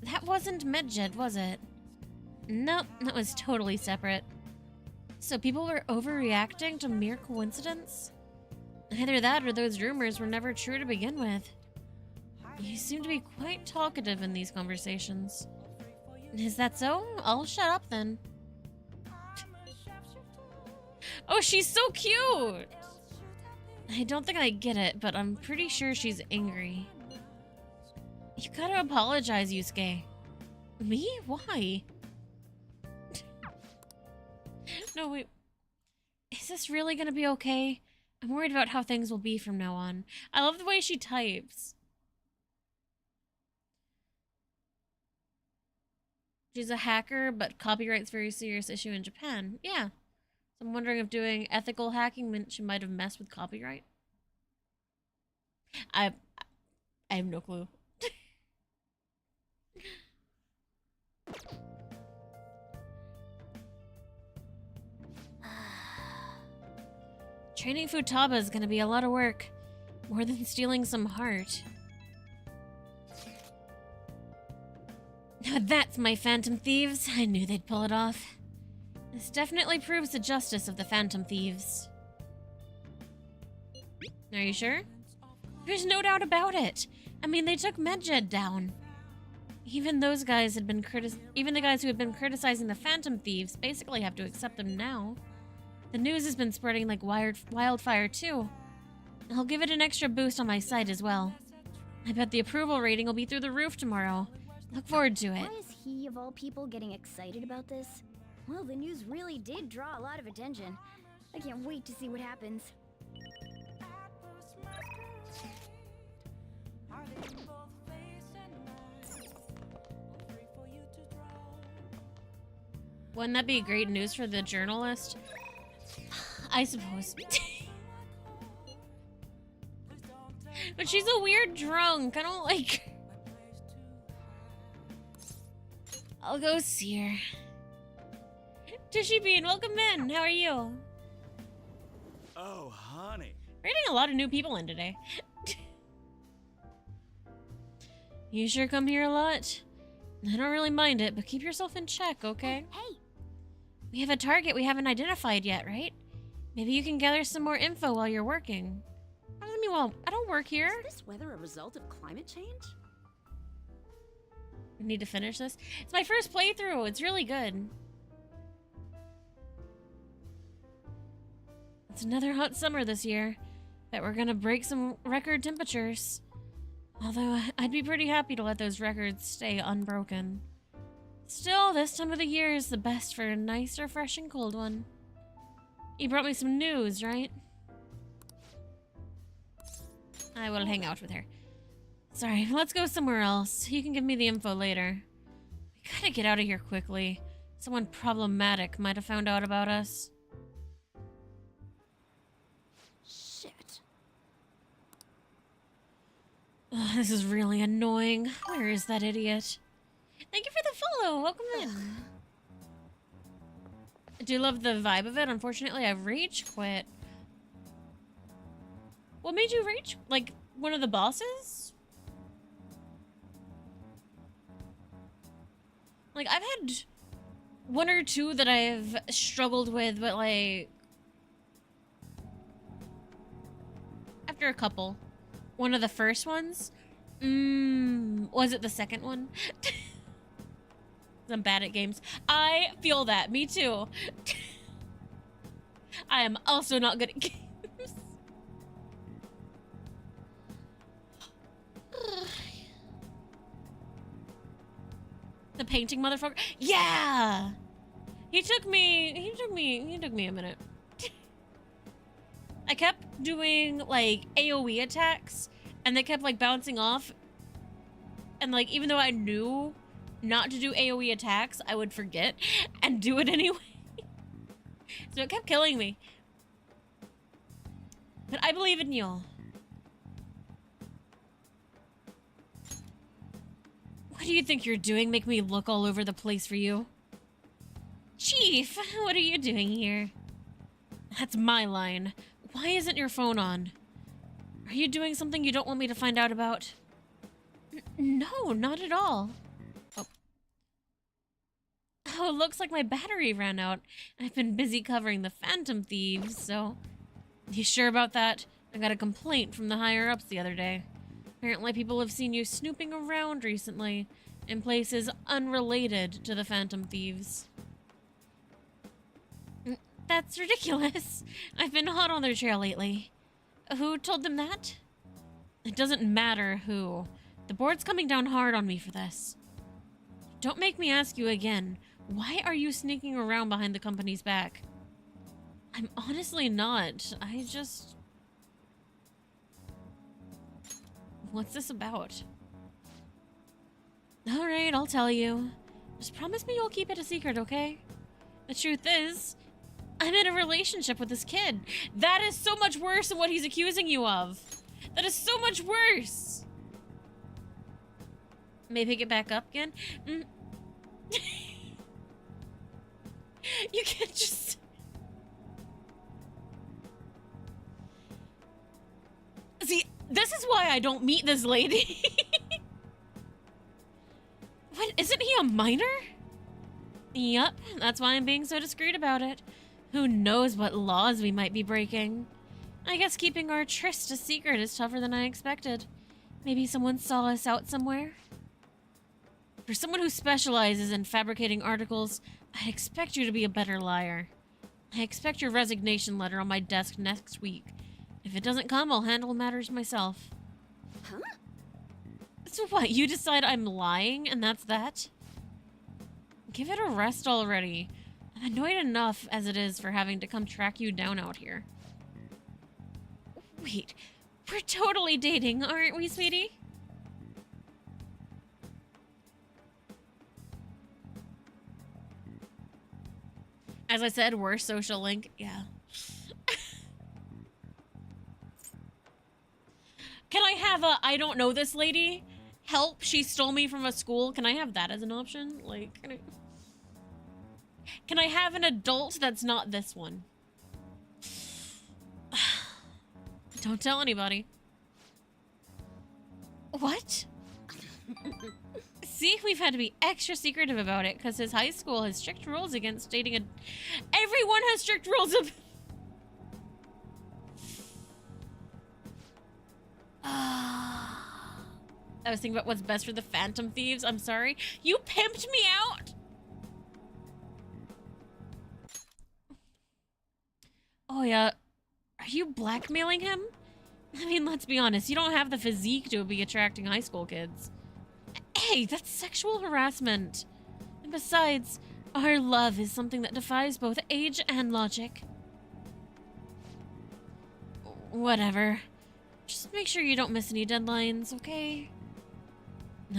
That wasn't Medjed, was it? Nope, that was totally separate. So people were overreacting to mere coincidence? Either that or those rumors were never true to begin with. You seem to be quite talkative in these conversations. Is that so? I'll shut up then. Oh, she's so cute! I don't think I get it, but I'm pretty sure she's angry. You gotta apologize, Yusuke. Me? Why? No, wait. Is this really gonna be okay? I'm worried about how things will be from now on. I love the way she types. She's a hacker, but copyright's a very serious issue in Japan. Yeah. So I'm wondering if doing ethical hacking meant she might have messed with copyright. I have no clue. Training Futaba is gonna be a lot of work. More than stealing some heart. Now that's my Phantom Thieves. I knew they'd pull it off. This definitely proves the justice of the Phantom Thieves. Are you sure? There's no doubt about it. I mean, they took Medjed down. Even those guys had been even the guys who had been criticizing the Phantom Thieves basically have to accept them now. The news has been spreading like wildfire too. I'll give it an extra boost on my site as well. I bet the approval rating will be through the roof tomorrow. Look forward to it. Why is he, of all people, getting excited about this? Well, the news really did draw a lot of attention. I can't wait to see what happens. Wouldn't that be great news for the journalist? I suppose. But she's a weird drunk. I don't like her. I'll go see her. Tushy Bean, welcome in. How are you? Oh, honey. We're getting a lot of new people in today. You sure come here a lot? I don't really mind it, but keep yourself in check, okay? Hey! We have a target we haven't identified yet, right? Maybe you can gather some more info while you're working. Well, I don't work here. Is this weather a result of climate change? I need to finish this. It's my first playthrough. It's really good. It's another hot summer this year. Bet we're gonna break some record temperatures. Although, I'd be pretty happy to let those records stay unbroken. Still, this time of the year is the best for a nice, refreshing cold one. You brought me some news, right? I will hang out with her. Sorry, let's go somewhere else. You can give me the info later. We gotta get out of here quickly. Someone problematic might have found out about us. Shit. Oh, this is really annoying. Where is that idiot? Thank you for the follow. Welcome in. I do love the vibe of it. Unfortunately, I rage quit. What made you rage? Like, one of the bosses? Like, I've had one or two that I've struggled with, but like... after a couple. One of the first ones? Was it the second one? I'm bad at games. I feel that. Me too. I am also not good at games. The painting motherfucker. Yeah. He took me a minute. I kept doing like AoE attacks and they kept like bouncing off. And like even though I knew not to do AoE attacks, I would forget and do it anyway. So it kept killing me. But I believe in you. do you think you're doing? Make me look all over the place for you? Chief, what are you doing here? That's my line. Why isn't your phone on? Are you doing something you don't want me to find out about? No, not at all. Oh, it looks like my battery ran out. I've been busy covering the Phantom Thieves, so... You sure about that? I got a complaint from the higher-ups the other day. Apparently people have seen you snooping around recently in places unrelated to the Phantom Thieves. That's ridiculous. I've been hot on their trail lately. Who told them that? It doesn't matter who. The board's coming down hard on me for this. Don't make me ask you again. Why are you sneaking around behind the company's back? I'm honestly not. I just... What's this about? Alright, I'll tell you. Just promise me you'll keep it a secret, okay? The truth is, I'm in a relationship with this kid. That is so much worse than what he's accusing you of. That is so much worse. Maybe get back up again? You can't just... See, this is why I don't meet this lady. What, isn't he a minor? Yup, that's why I'm being so discreet about it. Who knows what laws we might be breaking. I guess keeping our tryst a secret is tougher than I expected. Maybe someone saw us out somewhere? For someone who specializes in fabricating articles, I expect you to be a better liar. I expect your resignation letter on my desk next week. If it doesn't come, I'll handle matters myself. Huh? So what, you decide I'm lying and that's that? Give it a rest already. I'm annoyed enough as it is for having to come track you down out here. Wait, we're totally dating, aren't we, sweetie? As I said, worst social link. Yeah. Can I have a, I don't know this lady? Help, she stole me from a school. Can I have that as an option? Like, can I have an adult that's not this one? Don't tell anybody. What? See, we've had to be extra secretive about it because his high school has strict rules against dating a... Everyone has strict rules of... I was thinking about what's best for the Phantom Thieves. I'm sorry. You pimped me out! Oh yeah. Are you blackmailing him? I mean, let's be honest. You don't have the physique to be attracting high school kids. Hey, that's sexual harassment. And besides, our love is something that defies both age and logic. Whatever. Just make sure you don't miss any deadlines, okay?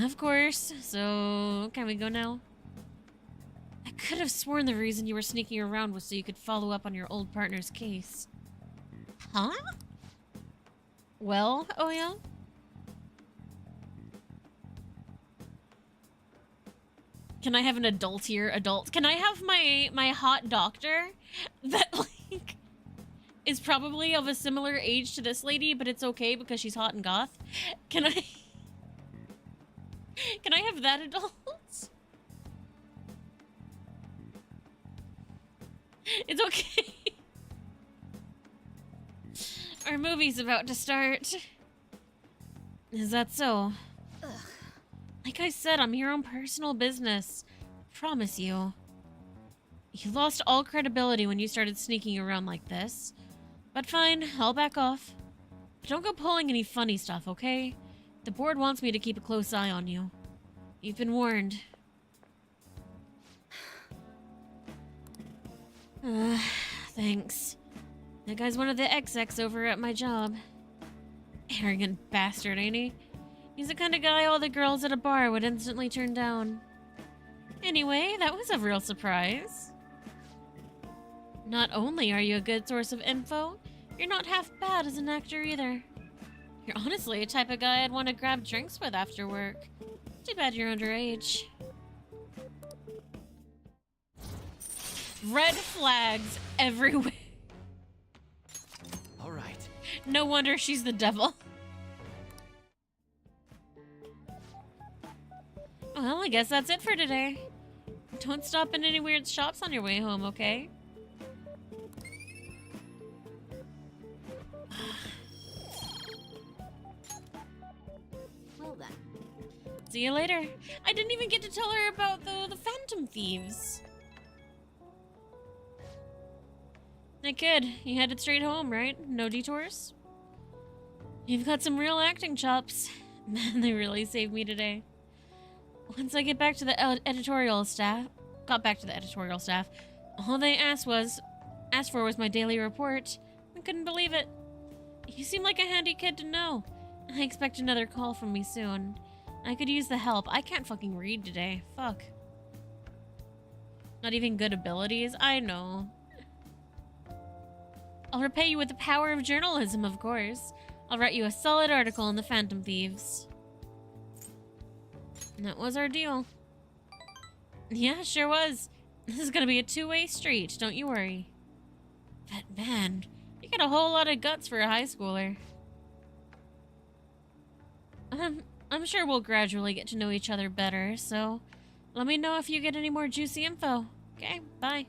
Of course. So, can we go now? I could have sworn the reason you were sneaking around was so you could follow up on your old partner's case. Huh? Well, oh yeah? Can I have an adult here? Adult. Can I have my hot doctor that, like, is probably of a similar age to this lady, but it's okay because she's hot and goth? Can I... Can I have that adult? It's okay. Our movie's about to start. Is that so? Ugh. Like I said, I'm here on personal business. I promise you. You lost all credibility when you started sneaking around like this. But fine, I'll back off. But don't go pulling any funny stuff, okay? The board wants me to keep a close eye on you. You've been warned. Thanks. That guy's one of the XX over at my job. Arrogant bastard, ain't he? He's the kind of guy all the girls at a bar would instantly turn down. Anyway, that was a real surprise. Not only are you a good source of info, you're not half bad as an actor either. You're honestly a type of guy I'd want to grab drinks with after work. Too bad you're underage. Red flags everywhere. All right. No wonder she's the devil. Well, I guess that's it for today. Don't stop in any weird shops on your way home, okay? Well then. See you later. I didn't even get to tell her about the Phantom Thieves. Hey kid, you headed straight home, right? No detours? You've got some real acting chops. Man, they really saved me today. Once I get back to the editorial staff, all they asked for was my daily report. I couldn't believe it. You seem like a handy kid to know. I expect another call from me soon. I could use the help. I can't fucking read today. Fuck. Not even good abilities? I know. I'll repay you with the power of journalism, of course. I'll write you a solid article on the Phantom Thieves. And that was our deal. Yeah, sure was. This is gonna be a two-way street, don't you worry. But man, you got a whole lot of guts for a high schooler. I'm sure we'll gradually get to know each other better, so let me know if you get any more juicy info. Okay, bye.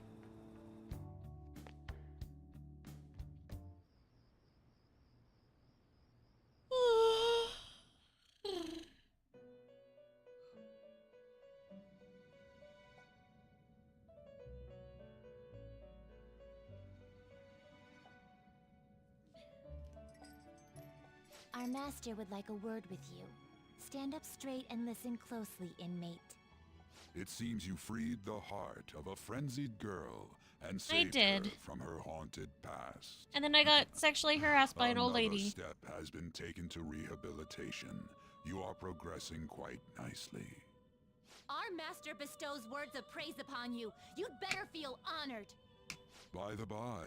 Our master would like a word with you. Stand up straight and listen closely, inmate. It seems you freed the heart of a frenzied girl and I saved did. her from her haunted past. And then I got sexually harassed by an old Another lady. step has been taken to rehabilitation. You are progressing quite nicely. Our master bestows words of praise upon you. You'd better feel honored. By the by,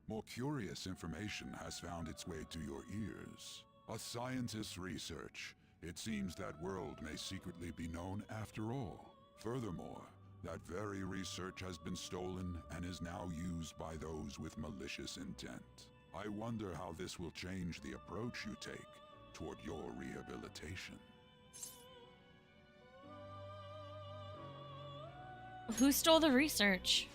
more curious information has found its way to your ears. A scientist's research. It seems that world may secretly be known after all. Furthermore, that very research has been stolen and is now used by those with malicious intent. I wonder how this will change the approach you take toward your rehabilitation. Who stole the research?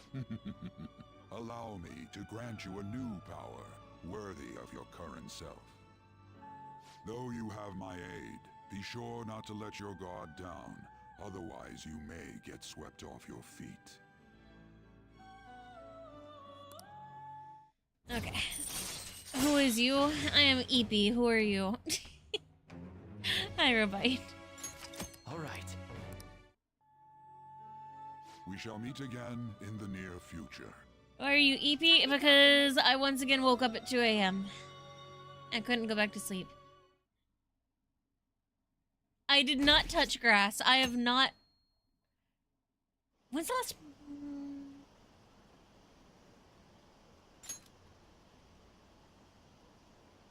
Allow me to grant you a new power, worthy of your current self. Though you have my aid, be sure not to let your guard down, otherwise you may get swept off your feet. Okay. Who is you? I am Eepy. Who are you? Hi, Robite. All right. We shall meet again in the near future. Are you Eepy? Because I once again woke up at 2 a.m. I couldn't go back to sleep. I did not touch grass. I have not... When's the last...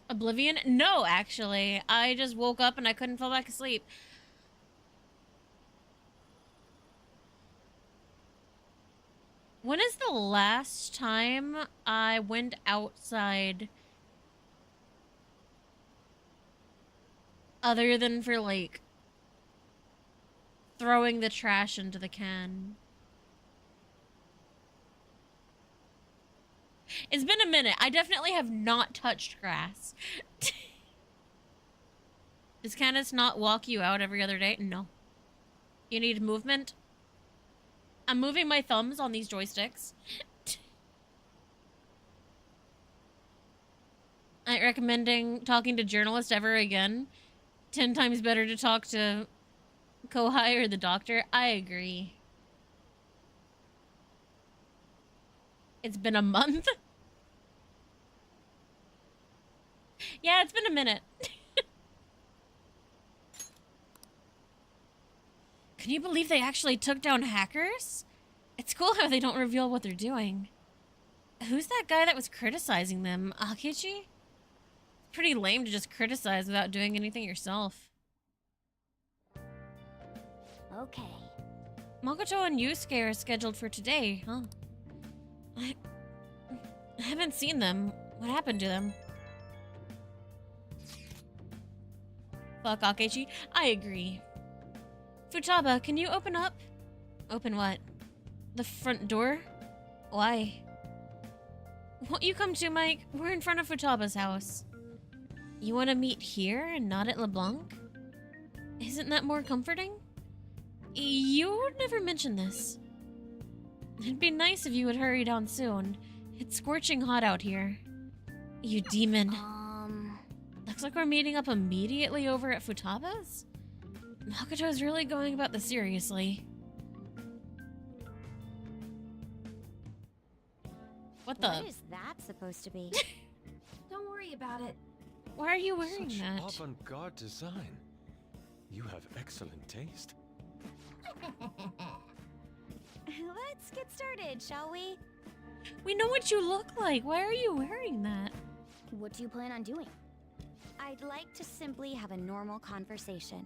Oblivion? No, actually. I just woke up and I couldn't fall back asleep. When is the last time I went outside other than for, like, throwing the trash into the can? It's been a minute. I definitely have not touched grass. Does Candace not walk you out every other day? No. You need movement? I'm moving my thumbs on these joysticks. I ain't recommending talking to journalists ever again. 10 times better to talk to Kohai or the doctor. I agree. It's been a month? Yeah, it's been a minute. Can you believe they actually took down hackers? It's cool how they don't reveal what they're doing. Who's that guy that was criticizing them? Akechi? Pretty lame to just criticize without doing anything yourself. Okay. Makoto and Yusuke are scheduled for today, huh? I haven't seen them. What happened to them? Fuck Akechi. I agree. Futaba, can you open up? Open what? The front door? Why? Won't you come too, Mike? We're in front of Futaba's house. You want to meet here and not at LeBlanc? Isn't that more comforting? You never mentioned this. It'd be nice if you would hurry down soon. It's scorching hot out here. You demon. Looks like we're meeting up immediately over at Futaba's? Makoto's really going about this seriously. What the? What is that supposed to be? Don't worry about it. Why are you wearing Such that? avant-garde design. You have excellent taste. Let's get started, shall we? We know what you look like. Why are you wearing that? What do you plan on doing? I'd like to simply have a normal conversation.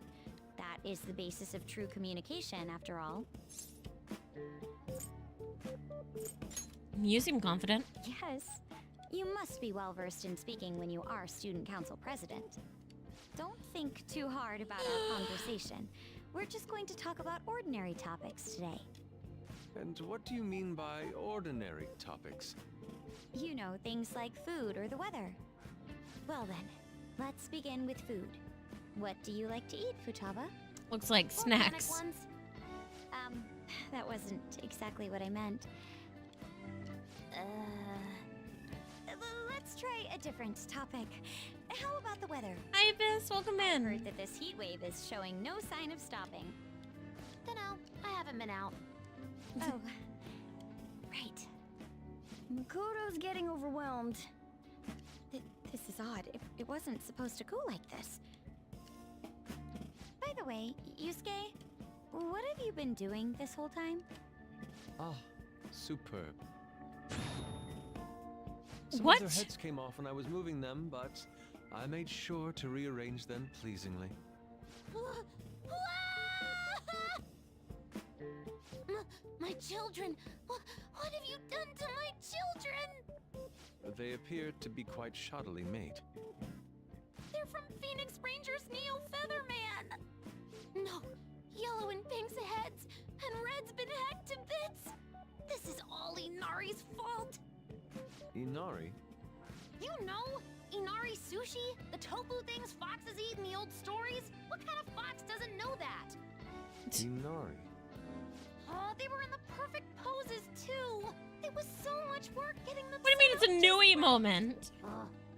That is the basis of true communication, after all. You seem confident. Yes. You must be well versed in speaking when you are student council president. Don't think too hard about our conversation. We're just going to talk about ordinary topics today. And what do you mean by ordinary topics? You know, things like food or the weather. Well then, let's begin with food. What do you like to eat, Futaba? Looks like snacks. Organic ones? That wasn't exactly what I meant. Let's try a different topic. How about the weather? Hi, Abyss. Welcome in. I heard that this heat wave is showing no sign of stopping. Dunno, I haven't been out. Oh, right. Makoto's getting overwhelmed. This is odd. It wasn't supposed to go like this. By the way, Yusuke, what have you been doing this whole time? Ah, superb. What? Some of their heads came off when I was moving them, but I made sure to rearrange them pleasingly. My children! What have you done to my children? They appear to be quite shoddily made. They're from Phoenix Rangers Neo Featherman! No, Yellow and Pink's heads, and Red's been hacked to bits! This is all Inari's fault! Inari? You know? Inari sushi? The tofu things foxes eat in the old stories? What kind of fox doesn't know that? Inari? Oh, they were in the perfect poses, too! It was so much work getting them. What do you mean it's a Nui moment?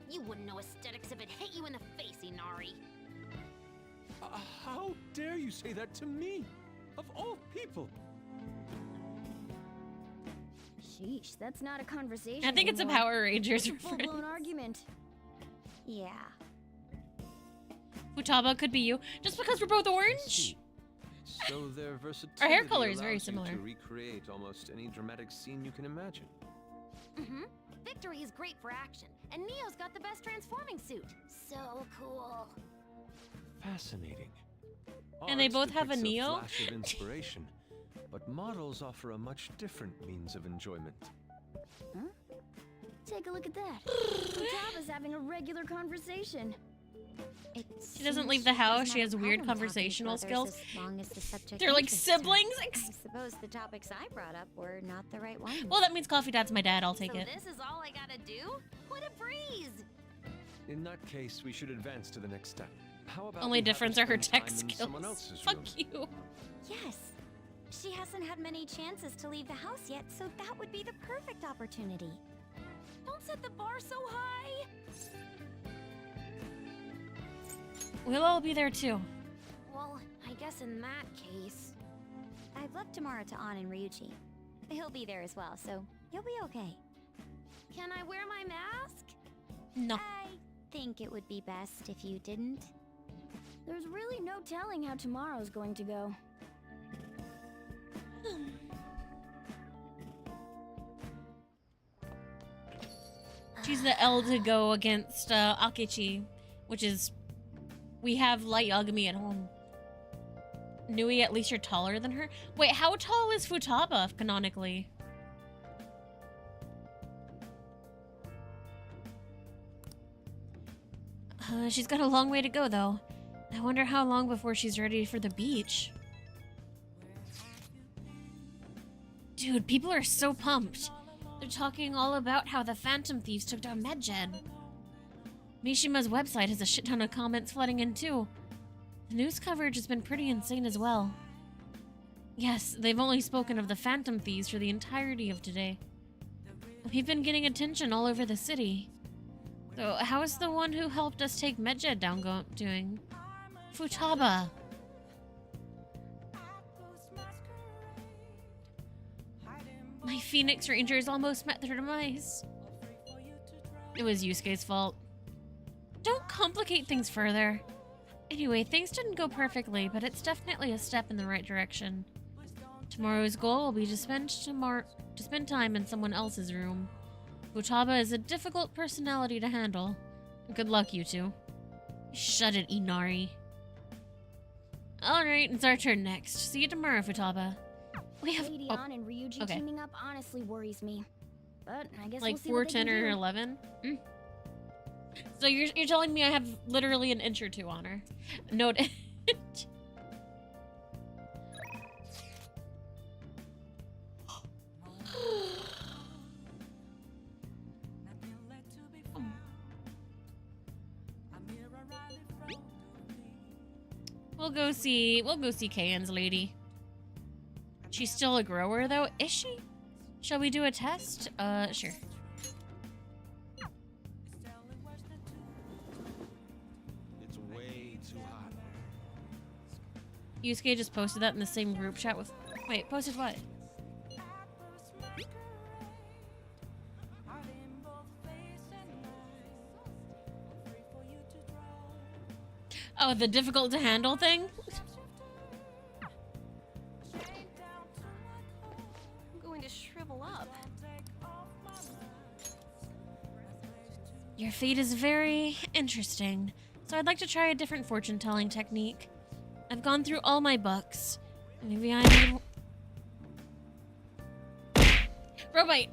You wouldn't know aesthetics if it hit you in the face, Inari. How dare you say that to me? Of all people! Sheesh, that's not a conversation. I think it's a anymore. Power Rangers It's a full-blown reference. argument. Yeah. Futaba could be you. Just because we're both orange? So their versatility Our hair color is very allows you similar. to recreate almost any dramatic scene you can imagine. Mm-hmm. Victory is great for action, and Neo's got the best transforming suit. So cool. Fascinating. And they Art both have a depicts Neo? flash of inspiration, but models offer a much different means of enjoyment. Huh? Take a look at that. Futaba's having a regular conversation. She doesn't leave the house. She has weird conversational skills. As long as the subject They're like interests her. siblings. I suppose the topics I brought up were not the right ones. Well, that means Coffee Dad's my dad. I'll take So it. this is all I gotta do? What a breeze! In that case, we should advance to the next step. How about Only we have her difference are her spend tech time in skills. someone else's Fuck room? you. Yes. She hasn't had many chances to leave the house yet, so that would be the perfect opportunity. Don't set the bar so high! We'll all be there too. Well, I guess in that case... I've left Tamara to An and Ryuchi. He'll be there as well, so you'll be okay. Can I wear my mask? No. I think it would be best if you didn't. There's really no telling how tomorrow's going to go. She's the L to go against Akechi, which is we have Light Yagami at home. Nui, at least you're taller than her. Wait, how tall is Futaba canonically? She's got a long way to go, though. I wonder how long before she's ready for the beach. Dude, people are so pumped. They're talking all about how the Phantom Thieves took down Medjed. Mishima's website has a shit ton of comments flooding in, too. The news coverage has been pretty insane as well. Yes, they've only spoken of the Phantom Thieves for the entirety of today. We've been getting attention all over the city. So, how is the one who helped us take Medjed down doing? Futaba. My Phoenix Rangers almost met their demise. It was Yusuke's fault. Don't complicate things further. Anyway, things didn't go perfectly, but it's definitely a step in the right direction. Tomorrow's goal will be to spend time in someone else's room. Futaba is a difficult personality to handle. Good luck, you two. Shut it, Inari. Alright, it's our turn next. See you tomorrow, Futaba. We have Lady Ann and Ryuji teaming up honestly worries me. But I guess like we'll see 4, what they 10, can or do. 11. So you're telling me I have literally an inch or two on her. Noted. We'll go see Kayan's lady. She's still a grower though, is she? Shall we do a test? Sure. It's way too hot. Yusuke just posted that in the same group chat with... Wait, posted what? Oh, the difficult to handle thing? I'm going to shrivel up. Your fate is very interesting, so I'd like to try a different fortune-telling technique. I've gone through all my books. Maybe I need... Robite!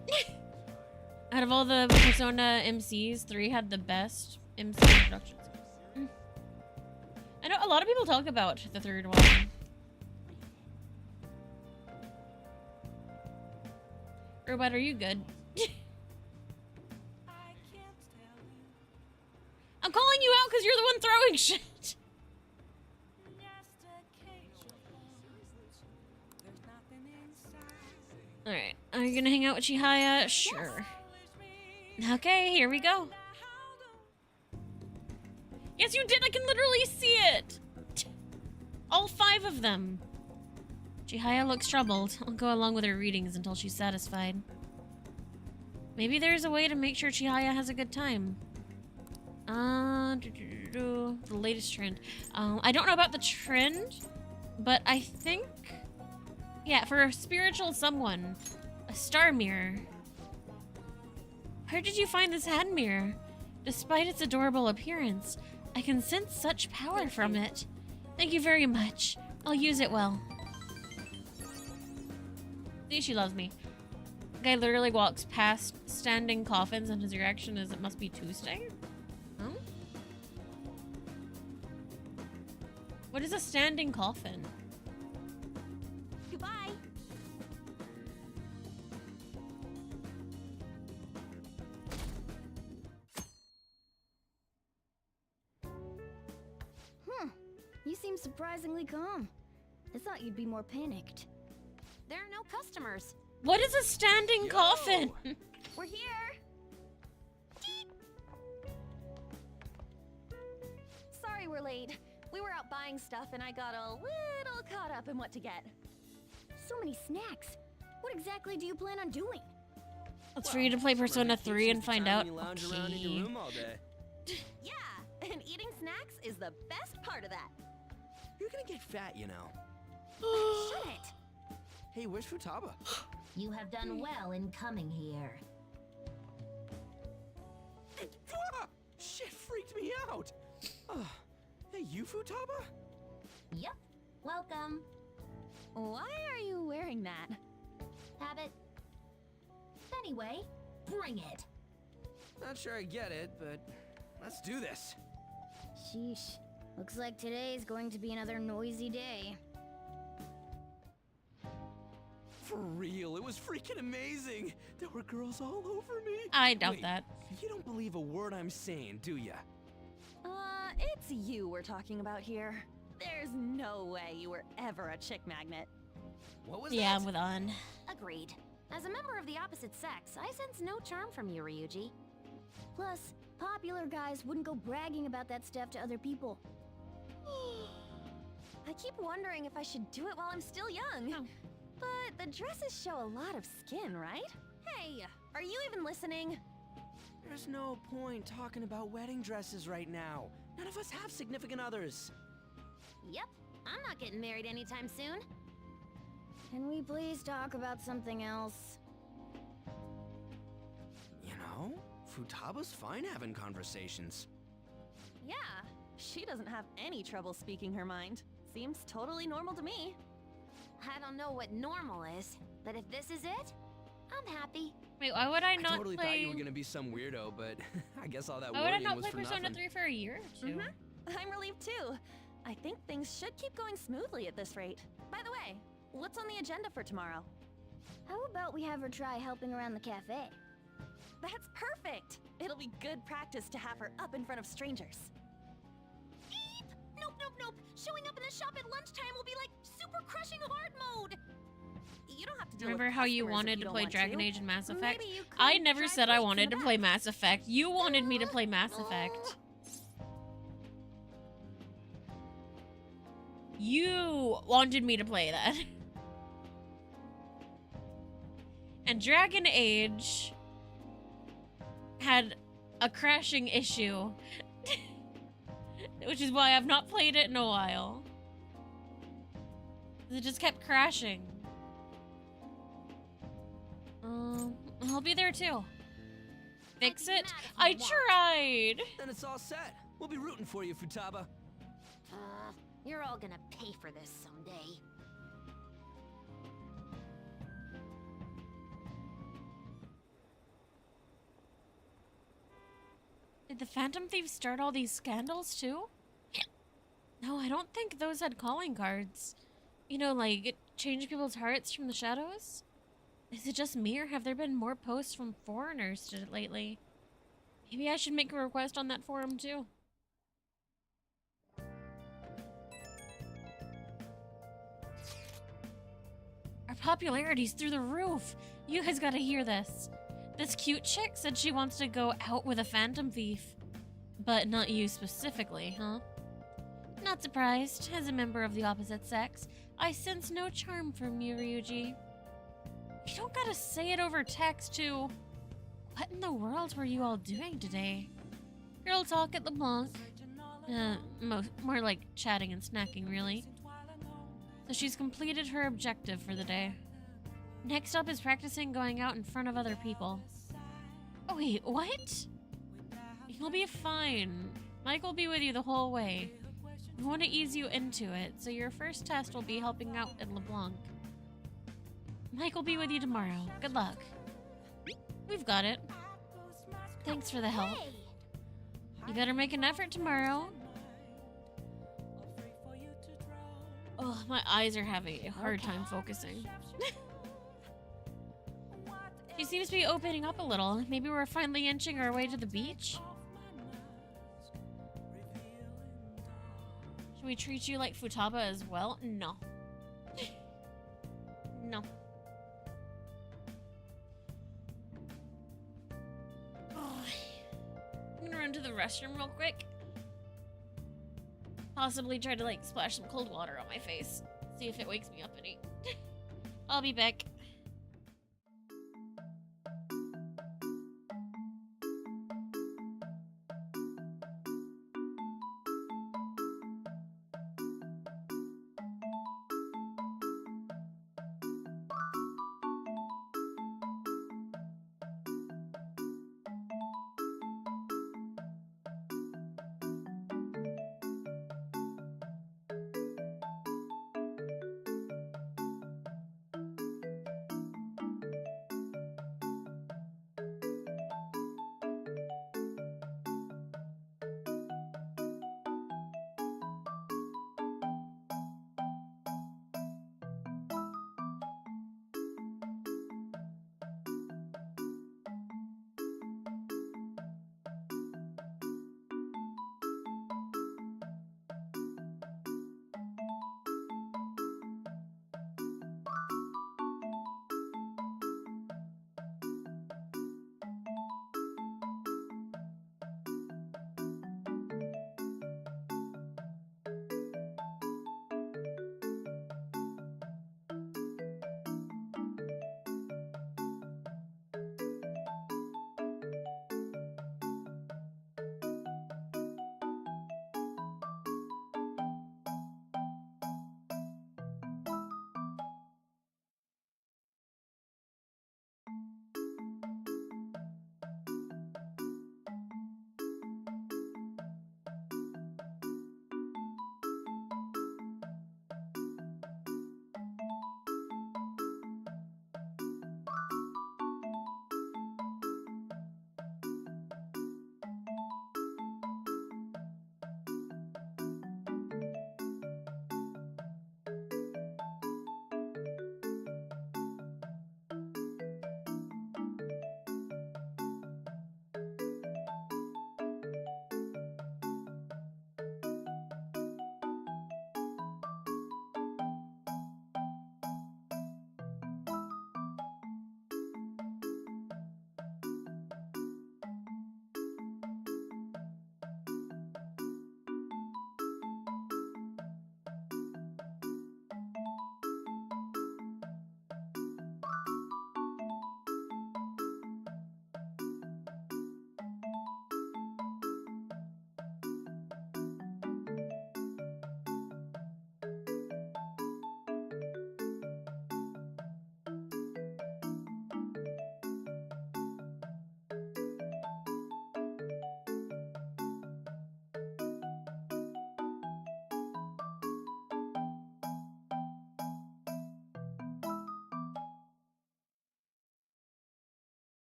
Out of all the Persona MCs, 3 had the best MC introductions. I know a lot of people talk about the 3rd one. Robot, are you good? I'm calling you out because you're the one throwing shit. Alright, are you gonna hang out with Chihaya? Sure. Okay, here we go. Yes, you did! I can literally see it! All 5 of them. Chihaya looks troubled. I'll go along with her readings until she's satisfied. Maybe there's a way to make sure Chihaya has a good time. The latest trend. I don't know about the trend, but I think... Yeah, for a spiritual someone. A star mirror. Where did you find this hand mirror? Despite its adorable appearance, I can sense such power from it. Thank you very much. I'll use it well. See, she loves me. The guy literally walks past standing coffins and his reaction is it must be Tuesday? Huh? What is a standing coffin? Goodbye. You seem surprisingly calm. I thought you'd be more panicked. There are no customers. What is a standing coffin? We're here. Sorry we're late. We were out buying stuff and I got a little caught up in what to get. So many snacks. What exactly do you plan on doing? It's for you to play Persona 3 and find out. Lounge around in your room all day. Yeah, and eating snacks is the best part of that. You're gonna get fat, you know. Shut it! Hey, where's Futaba? You have done well in coming here. Ah! Shit freaked me out. Hey, you Futaba? Yep, Welcome. Why are you wearing that? Habit. Anyway, bring it. Not sure I get it, but let's do this. Sheesh. Looks like today is going to be another noisy day. For real, it was freaking amazing. There were girls all over me. I doubt Wait, that. You don't believe a word I'm saying, do ya? It's you we're talking about here. There's no way you were ever a chick magnet. What was Yeah, that? I'm with On. Agreed. As a member of the opposite sex, I sense no charm from you, Ryuji. Plus, popular guys wouldn't go bragging about that stuff to other people. I keep wondering if I should do it while I'm still young. Oh. But the dresses show a lot of skin, right? Hey, are you even listening? There's no point talking about wedding dresses right now. None of us have significant others. Yep, I'm not getting married anytime soon. Can we please talk about something else? You know, Futaba's fine having conversations. Yeah, she doesn't have any trouble speaking her mind. Seems totally normal to me. I don't know what normal is, but if this is it, I'm happy. Wait, why would I not totally play? thought you were gonna be some weirdo, but I guess all that Why would I worrying not was play for Persona nothing. 3 for a year or two? I'm relieved too. I think things should keep going smoothly at this rate. By the way, what's on the agenda for tomorrow? How about we have her try helping around the cafe? That's perfect! It'll be good practice to have her up in front of strangers. Eep! Nope, nope, nope! Showing up in the shop at lunchtime will be like super crushing hard mode! You don't have to deal Remember with how you customers if wanted you to don't play want Dragon to. Age and Mass Effect? Maybe you could I never try said I plates in wanted the to play back. Mass Effect. You wanted me to play Mass Effect. You wanted me to play that. And Dragon Age had a crashing issue. Which is why I've not played it in a while. It just kept crashing. I'll be there too. Fix it? I tried! Then it's all set. We'll be rooting for you, Futaba. You're all gonna pay for this someday. Did the Phantom Thieves start all these scandals too? No, I don't think those had calling cards. You know, like, change people's hearts from the shadows? Is it just me, or have there been more posts from foreigners to it lately? Maybe I should make a request on that forum too. Our popularity's through the roof. You guys gotta hear this. This cute chick said she wants to go out with a phantom thief. But not you specifically, huh? Not surprised. As a member of the opposite sex, I sense no charm from you, Ryuji. You don't gotta say it over text, too. What in the world were you all doing today? Girl talk at the Blanc. More like chatting and snacking, really. So she's completed her objective for the day. Next up is practicing going out in front of other people. Oh wait, what? You'll be fine. Mike will be with you the whole way. We want to ease you into it, so your first test will be helping out at LeBlanc. Mike will be with you tomorrow. Good luck. We've got it. Thanks for the help. You better make an effort tomorrow. Oh, my eyes are having a hard time focusing. She seems to be opening up a little. Maybe we're finally inching our way to the beach? Should we treat you like Futaba as well? No. No. Oh, I'm gonna run to the restroom real quick. Possibly try to, like, splash some cold water on my face. See if it wakes me up any. I'll be back.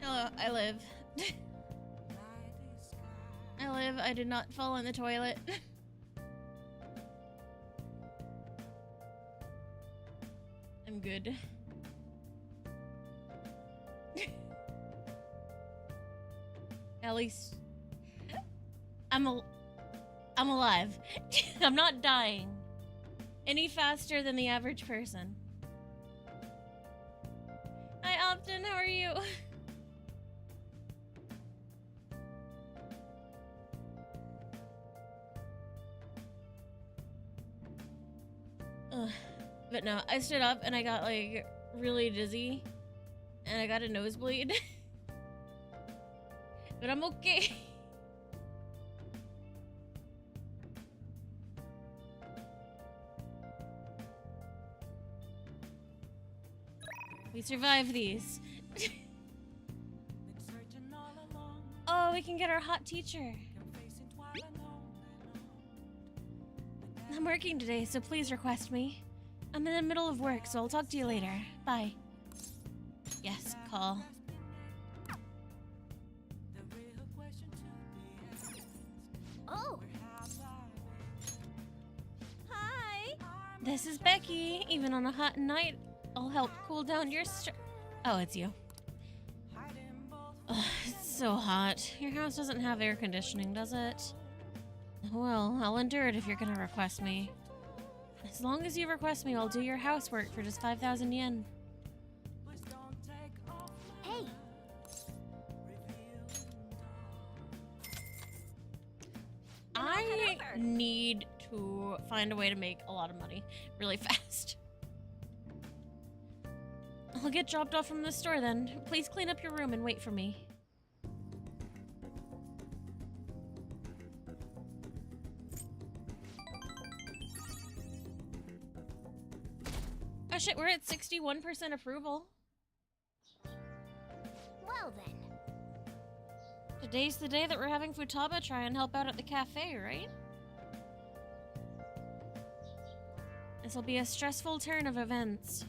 Hello, I live. I live. I did not fall in the toilet. I'm good. At least I'm alive. I'm not dying any faster than the average person. Hi, Optin. How are you? Ugh. But no, I stood up and I got like really dizzy and I got a nosebleed. But I'm okay. We survived these. Oh, we can get our hot teacher. I'm working today, so please request me. I'm in the middle of work, so I'll talk to you later. Bye. Yes, call. Oh! Hi! This is Becky. Even on a hot night, I'll help cool down your Oh, it's you. Ugh, it's so hot. Your house doesn't have air conditioning, does it? Well, I'll endure it if you're gonna request me. As long as you request me, I'll do your housework for just 5,000 yen. Hey! I need to find a way to make a lot of money really fast. I'll get dropped off from the store then. Please clean up your room and wait for me. Oh shit, we're at 61% approval. Well then. Today's the day that we're having Futaba try and help out at the cafe, right? This'll be a stressful turn of events.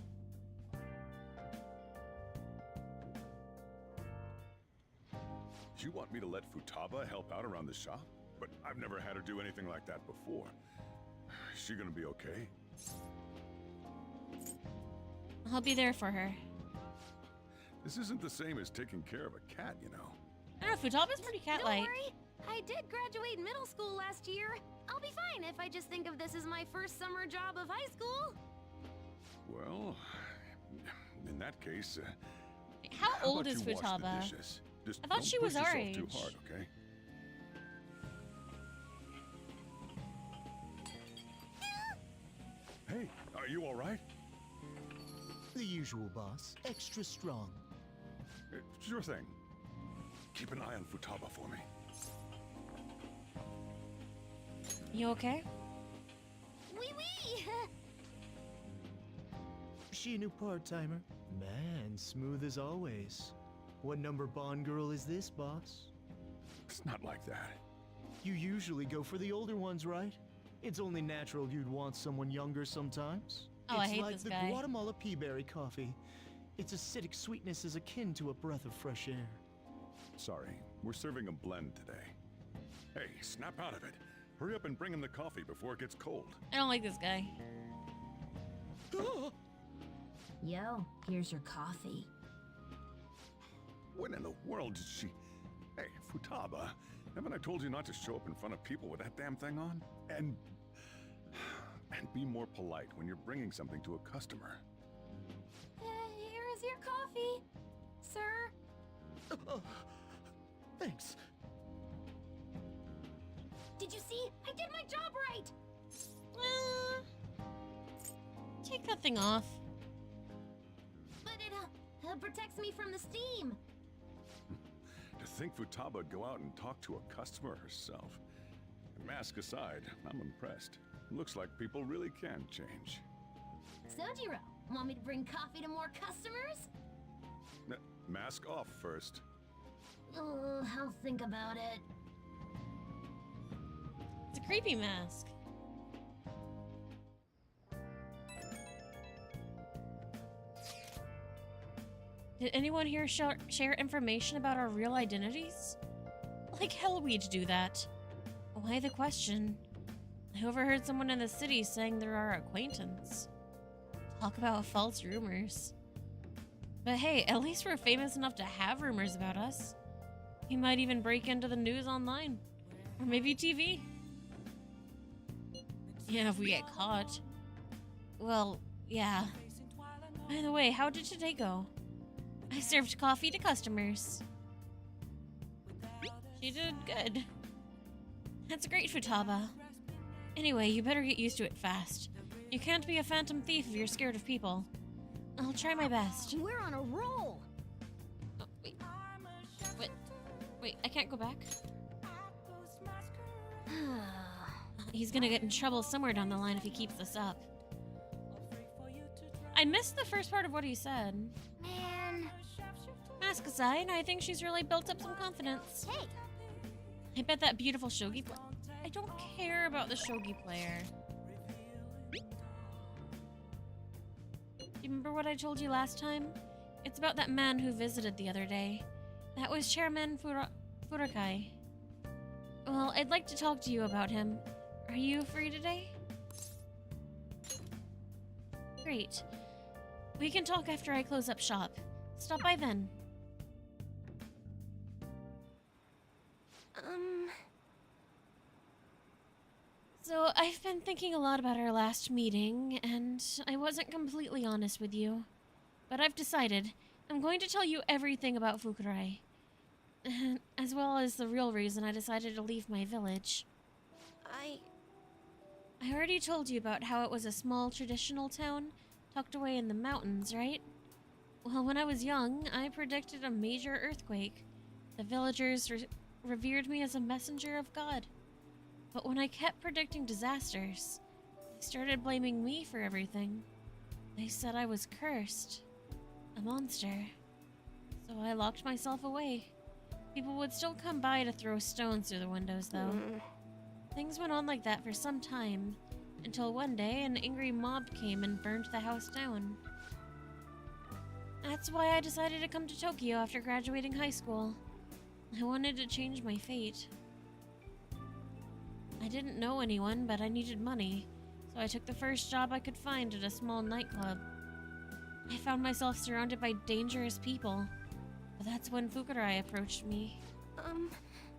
You want me to let Futaba help out around the shop? But I've never had her do anything like that before. Is she gonna be okay? I'll be there for her. This isn't the same as taking care of a cat, you know. I don't know, Futaba's pretty cat-like. Don't worry, I did graduate middle school last year. I'll be fine if I just think of this as my first summer job of high school. Well, in that case, How old about is you wash the Futaba? dishes? Just I thought don't she was push our yourself too age. hard, okay? Hey, are you all right? The usual, boss. Extra strong. Sure thing. Keep an eye on Futaba for me. You okay? Wee wee! She a new part-timer? Man, smooth as always. What number Bond girl is this, boss? It's not like that. You usually go for the older ones, right? It's only natural you'd want someone younger sometimes. Oh, I it's hate like this the guy. Guatemala peaberry coffee. Its acidic sweetness is akin to a breath of fresh air. Sorry, we're serving a blend today. Hey, snap out of it. Hurry up and bring him the coffee before it gets cold. I don't like this guy. Yo, here's your coffee. When in the world did she... Hey, Futaba, haven't I told you not to show up in front of people with that damn thing on? And be more polite when you're bringing something to a customer. Here is your coffee, sir. Thanks. Did you see? I did my job right. Take that thing off. But it protects me from the steam. To think Futaba would go out and talk to a customer herself. Mask aside, I'm impressed. Looks like people really can change. Sojiro, want me to bring coffee to more customers? Mask off first. Oh, I'll think about it. It's a creepy mask. Did anyone here share information about our real identities? Like hell we'd do that. Why the question? I overheard someone in the city saying they're our acquaintance. Talk about false rumors. But hey, at least we're famous enough to have rumors about us. We might even break into the news online. Or maybe TV. Yeah, if we get caught. Well, yeah. By the way, how did today go? I served coffee to customers. She did good. That's great, Futaba. Anyway, you better get used to it fast. You can't be a phantom thief if you're scared of people. I'll try my best. We're on a roll! Oh, wait, I can't go back? He's gonna get in trouble somewhere down the line if he keeps this up. I missed the first part of what he said. Man. Mask aside, I think she's really built up some confidence. Hey! I bet that beautiful shogi player. I don't care about the shogi player. You remember what I told you last time? It's about that man who visited the other day. That was Chairman Furakai. Well, I'd like to talk to you about him. Are you free today? Great. We can talk after I close up shop. Stop by then. So, I've been thinking a lot about our last meeting, and I wasn't completely honest with you. But I've decided I'm going to tell you everything about Fukurai. As well as the real reason I decided to leave my village. I already told you about how it was a small traditional town tucked away in the mountains, right? Well, when I was young, I predicted a major earthquake. The villagers revered me as a messenger of God. But when I kept predicting disasters, they started blaming me for everything. They said I was cursed. A monster. So I locked myself away. People would still come by to throw stones through the windows, though. Things went on like that for some time, until one day an angry mob came and burned the house down. That's why I decided to come to Tokyo after graduating high school. I wanted to change my fate. I didn't know anyone, but I needed money, so I took the first job I could find at a small nightclub. I found myself surrounded by dangerous people, but that's when Fukurai approached me.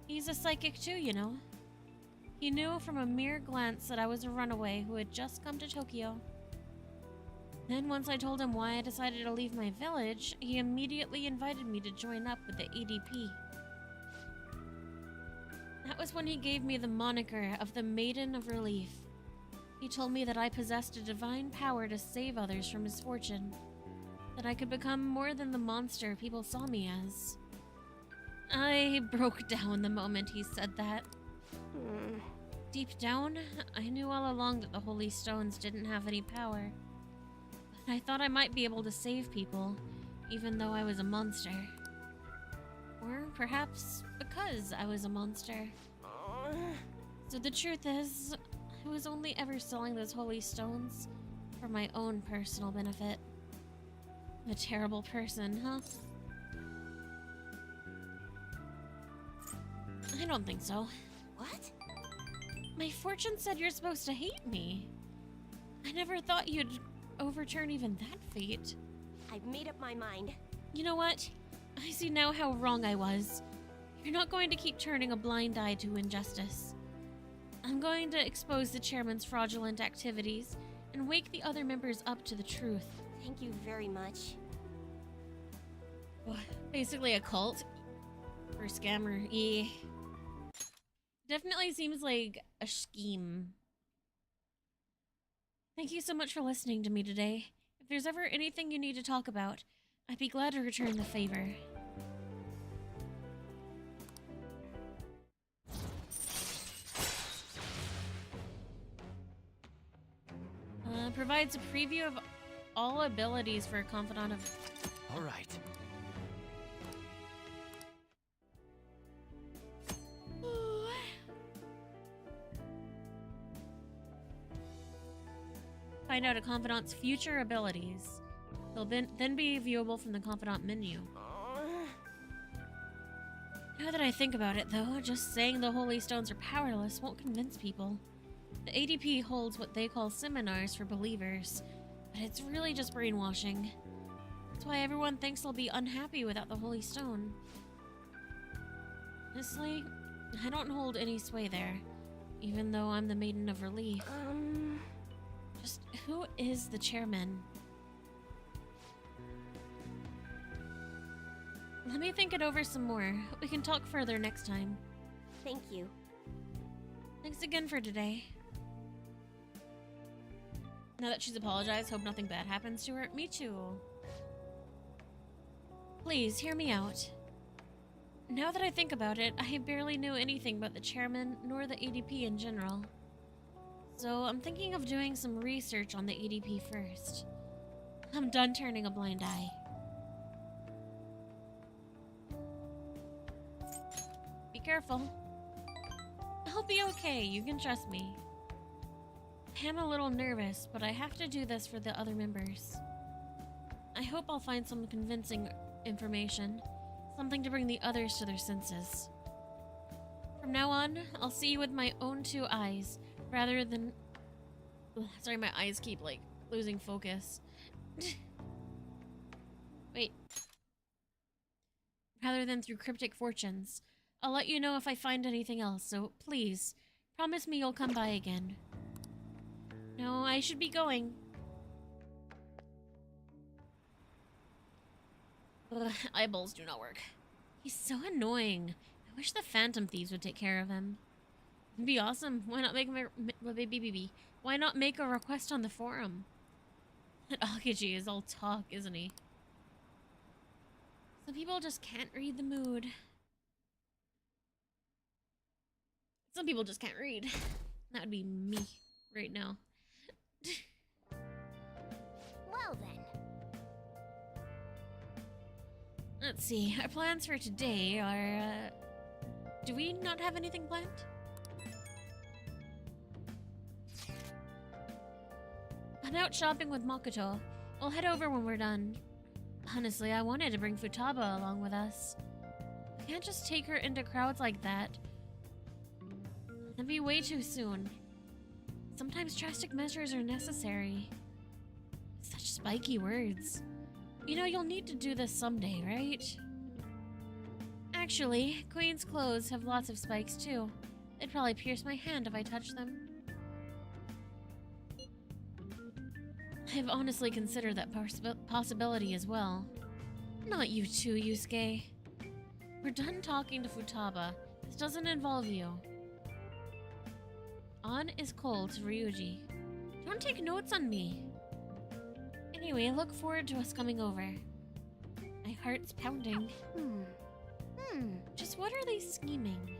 He's a psychic too, you know. He knew from a mere glance that I was a runaway who had just come to Tokyo. Then once I told him why I decided to leave my village, he immediately invited me to join up with the ADP. That was when he gave me the moniker of the Maiden of Relief. He told me that I possessed a divine power to save others from misfortune. That I could become more than the monster people saw me as. I broke down the moment he said that. Deep down, I knew all along that the Holy Stones didn't have any power. But I thought I might be able to save people, even though I was a monster. Or perhaps because I was a monster. So the truth is, I was only ever selling those holy stones for my own personal benefit. I'm a terrible person, huh? I don't think so. What? My fortune said you're supposed to hate me. I never thought you'd overturn even that fate. I've made up my mind. You know what? I see now how wrong I was. You're not going to keep turning a blind eye to injustice. I'm going to expose the chairman's fraudulent activities and wake the other members up to the truth. Thank you very much. What? Basically a cult? Or scammer, yeah. Definitely seems like a scheme. Thank you so much for listening to me today. If there's ever anything you need to talk about, I'd be glad to return the favor. Provides a preview of all abilities for a confidant of... All right. Find out a confidant's future abilities. then be viewable from the Confidant menu. Now that I think about it, though, just saying the Holy Stones are powerless won't convince people. The ADP holds what they call seminars for believers, but it's really just brainwashing. That's why everyone thinks they'll be unhappy without the Holy Stone. Honestly, I don't hold any sway there, even though I'm the Maiden of Relief. Just who is the chairman? Let me think it over some more. We can talk further next time. Thank you. Thanks again for today. Now that she's apologized, hope nothing bad happens to her. Me too. Please, hear me out. Now that I think about it, I barely knew anything about the chairman, nor the ADP in general. So I'm thinking of doing some research on the ADP first. I'm done turning a blind eye. Be careful. I'll be okay, you can trust me. I'm a little nervous, but I have to do this for the other members. I hope I'll find some convincing information, something to bring the others to their senses. From now on, I'll see you with my own two eyes, rather than... Sorry, my eyes keep, like, losing focus. Wait. Rather than through cryptic fortunes. I'll let you know if I find anything else, so please, promise me you'll come by again. No, I should be going. Ugh, eyeballs do not work. He's so annoying. I wish the Phantom Thieves would take care of him. It'd be awesome. Why not make Why not make a request on the forum? That Akaji is all talk, isn't he? Some people just can't read the mood. Some people just can't read. That would be me right now. Well then. Let's see. Our plans for today are, do we not have anything planned? I'm out shopping with Makoto. We'll head over when we're done. Honestly, I wanted to bring Futaba along with us. I can't just take her into crowds like that. That'd be way too soon. Sometimes drastic measures are necessary. Such spiky words. You know, you'll need to do this someday, right? Actually, Queen's clothes have lots of spikes too. They'd probably pierce my hand if I touched them. I've honestly considered that possibility as well. Not you too, Yusuke. We're done talking to Futaba. This doesn't involve you. On is cold to Ryuji. Don't take notes on me. Anyway, look forward to us coming over. My heart's pounding. Just what are they scheming?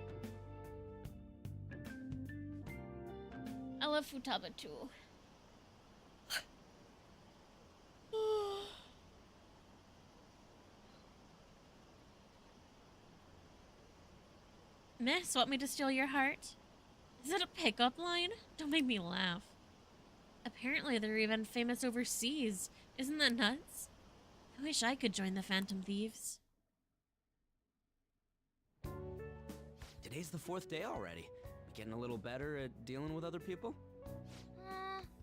I love Futaba too. Miss, want me to steal your heart? Is it a pickup line? Don't make me laugh. Apparently they're even famous overseas. Isn't that nuts? I wish I could join the Phantom Thieves. Today's the 4th day already. Getting a little better at dealing with other people?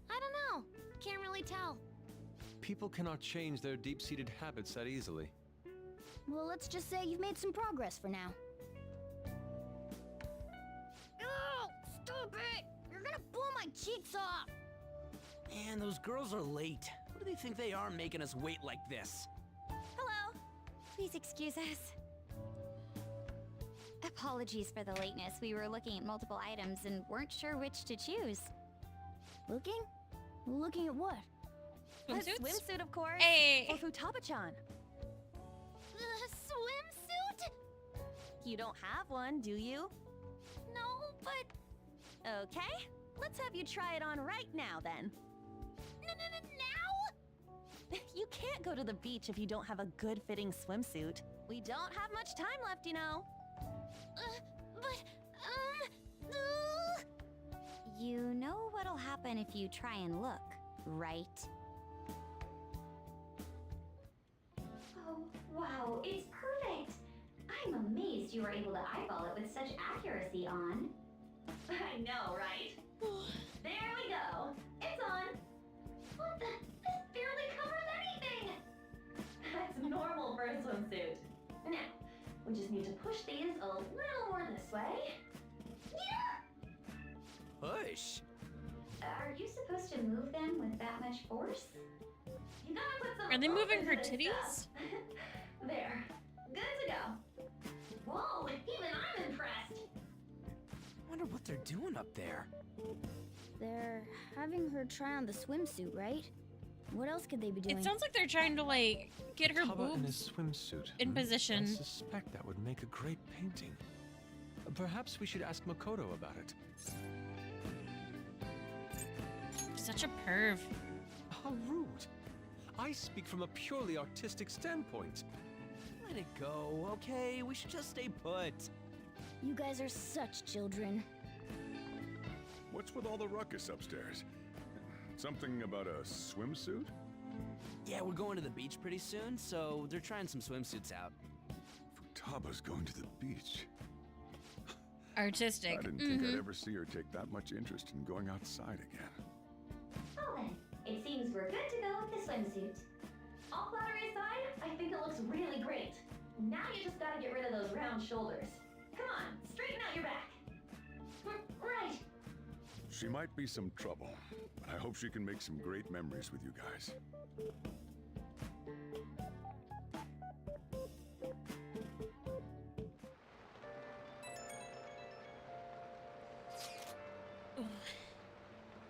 I don't know. Can't really tell. People cannot change their deep-seated habits that easily. Well, let's just say you've made some progress for now. Oh, stop it! You're gonna blow my cheeks off! Man, those girls are late. What do they think they are making us wait like this? Hello. Please excuse us. Apologies for the lateness. We were looking at multiple items and weren't sure which to choose. Looking? Looking at what? A swimsuit, of course. Hey! For Futaba-chan. Swimsuit? You don't have one, do you? No, but... Okay, let's have you try it on right now then. Now? You can't go to the beach if you don't have a good-fitting swimsuit. We don't have much time left, you know. You know what'll happen if you try and look, right? it's perfect. I'm amazed you were able to eyeball it with such accuracy on. I know, right? There we go. It's on. What the? This barely covers anything. That's normal for a swimsuit. Now, we just need to push these a little more this way. Yeah! Push? Are you supposed to move them with that much force? You gotta put some Are they oomph moving into her this titties? stuff. There. Good to go. Whoa, even I'm impressed. Wonder what they're doing up there. They're having her try on the swimsuit, right? What else could they be doing? It sounds like they're trying to, like, get her Futaba in a boobs swimsuit. in I position. suspect that would make a great painting. Perhaps we should ask Makoto about it. Such a perv. How rude. I speak from a purely artistic standpoint. Let it go, okay? We should just stay put. You guys are such children. What's with all the ruckus upstairs? Something about a swimsuit? Yeah, we're going to the beach pretty soon, so they're trying some swimsuits out. Futaba's going to the beach. Artistic. I didn't think I'd ever see her take that much interest in going outside again. Well then, it seems we're good to go with the swimsuit. All flattery aside, I think it looks really great. Now you just gotta get rid of those round shoulders. Come on, straighten out your back. Right. She might be some trouble, but I hope she can make some great memories with you guys.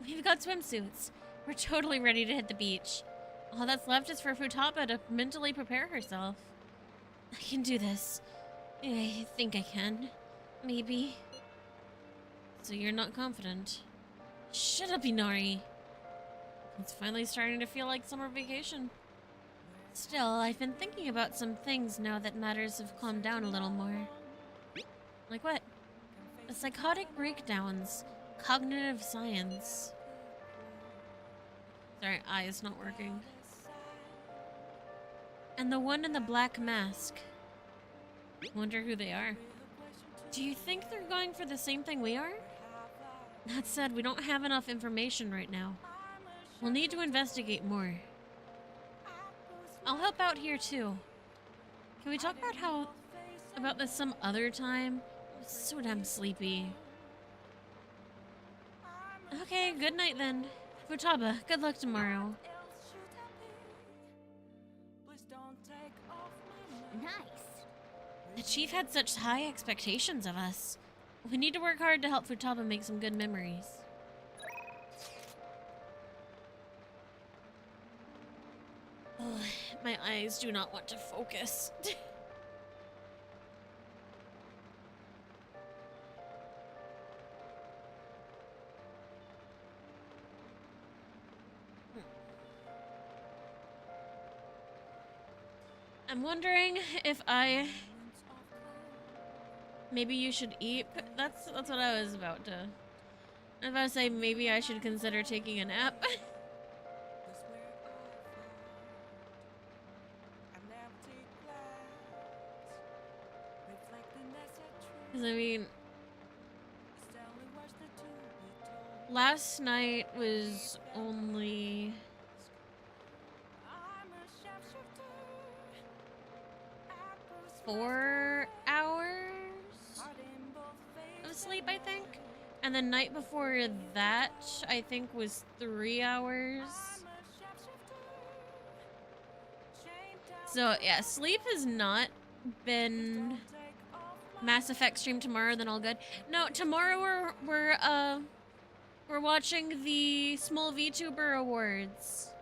We've got swimsuits. We're totally ready to hit the beach. All that's left is for Futaba to mentally prepare herself. I can do this. I think I can. Maybe. So you're not confident? Shut up, Inari. It's finally starting to feel like summer vacation. Still, I've been thinking about some things now that matters have calmed down a little more. Like what? The psychotic breakdowns. Cognitive science. Sorry, eye is not working. And the one in the black mask. Wonder who they are. Do you think they're going for the same thing we are? That said, we don't have enough information right now. We'll need to investigate more. I'll help out here too. Can we talk about this some other time? I'm so damn sleepy. Okay, good night then. Futaba, good luck tomorrow. Nice. The chief had such high expectations of us. We need to work hard to help Futaba make some good memories. Oh, my eyes do not want to focus. I'm wondering if maybe you should eat. That's what I was about to. I was about to say maybe I should consider taking a nap. Because I mean, last night was only 4 hours of sleep, I think. And the night before that, I think, was 3 hours. So, yeah, sleep has not been Mass Effect stream tomorrow, then all good. No, tomorrow we're watching the Small VTuber Awards.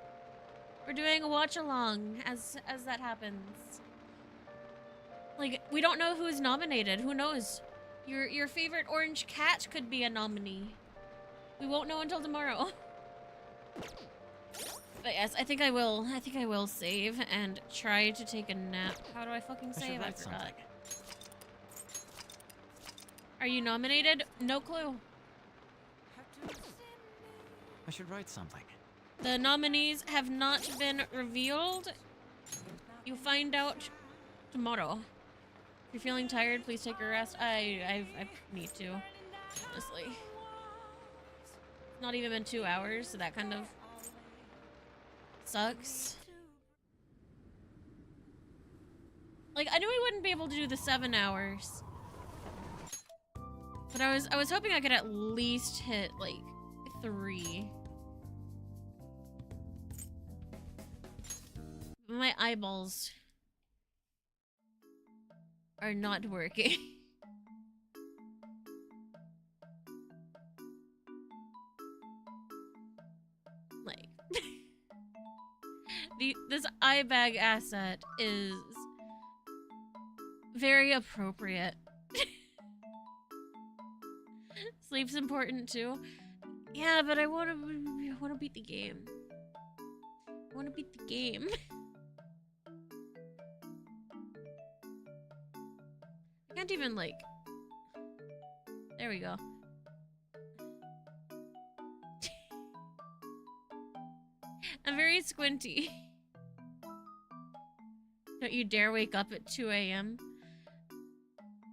We're doing a watch along as that happens. Like, we don't know who's nominated. Who knows? Your favorite orange cat could be a nominee. We won't know until tomorrow. But yes, I think I will save and try to take a nap. How do I fucking save? I forgot. Are you nominated? No clue. I should write something. The nominees have not been revealed. You find out tomorrow. If you're feeling tired, please take a rest. I need to, honestly. It's not even been 2 hours, so that kind of sucks. Like, I knew I wouldn't be able to do the 7 hours. But I was hoping I could at least hit, like, 3. My eyeballs are not working. Like, this eye bag asset is very appropriate. Sleep's important too. Yeah, but I want to beat the game. I want to beat the game. I can't even, like... There we go. I'm very squinty. Don't you dare wake up at 2 a.m.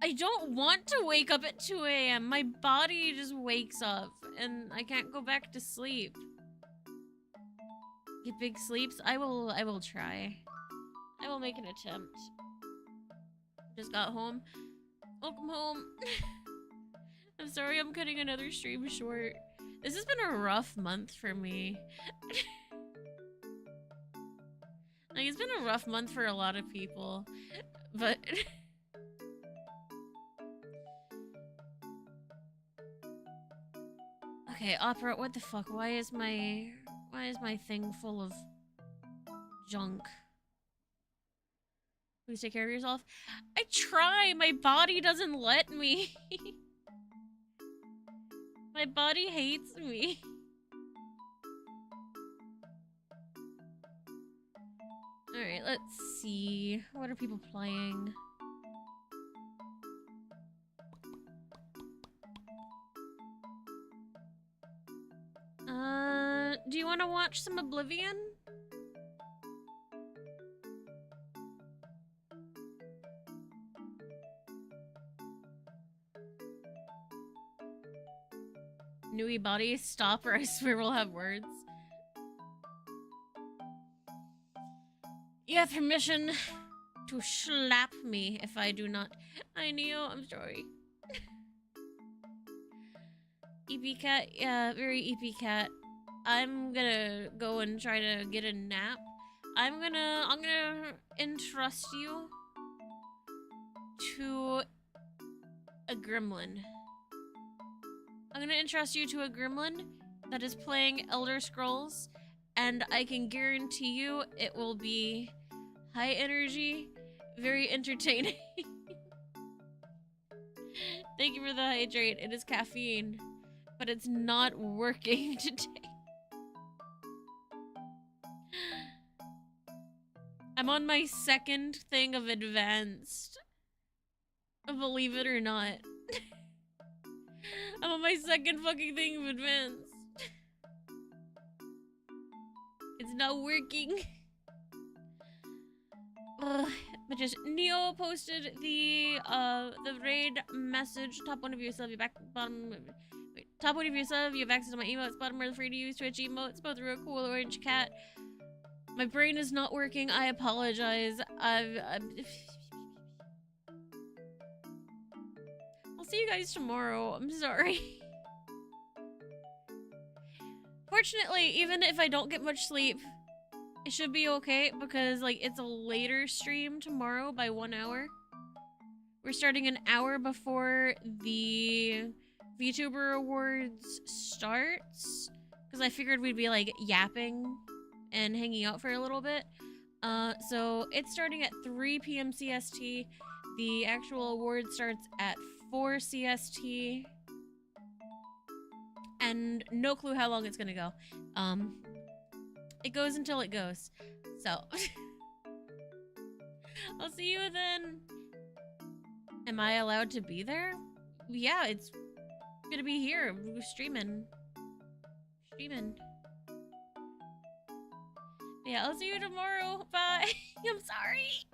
I don't want to wake up at 2 a.m. My body just wakes up and I can't go back to sleep. Get big sleeps? I will try. I will make an attempt. Just got home. Welcome home. I'm sorry I'm cutting another stream short. This has been a rough month for me. Like, it's been a rough month for a lot of people, but... Okay, Opera, what the fuck? Why is my thing full of junk? Please take care of yourself. I try, my body doesn't let me. My body hates me. Alright, let's see. What are people playing? Do you want to watch some Oblivion? Nui body, stop or I swear we'll have words. You have permission to slap me if I do not. I know, I'm sorry. EP cat, yeah, very EP cat. I'm gonna go and try to get a nap. I'm gonna entrust you to a gremlin. I'm gonna entrust you to a gremlin that is playing Elder Scrolls, and I can guarantee you it will be high energy, very entertaining. Thank you for the hydrate. It is caffeine, but it's not working today. I'm on my second thing of advanced. Believe it or not. I'm on my second fucking thing of advanced. It's not working. But just Neo posted the raid message. Top one of you sub, you back bottom. Wait, top one of you sub, you have access to my emotes. Bottom are free to use Twitch emotes. Both real cool orange cat. My brain is not working. I apologize. I'll see you guys tomorrow. I'm sorry. Fortunately, even if I don't get much sleep, it should be okay because, like, it's a later stream tomorrow by 1 hour. We're starting an hour before the VTuber Awards starts because I figured we'd be, like, yapping and hanging out for a little bit. So it's starting at 3 p.m. CST. The actual award starts at 4 CST. And no clue how long it's gonna go. It goes until it goes. So I'll see you then. Am I allowed to be there? Yeah, it's gonna be here. We're streaming. Yeah, I'll see you tomorrow. Bye. I'm sorry.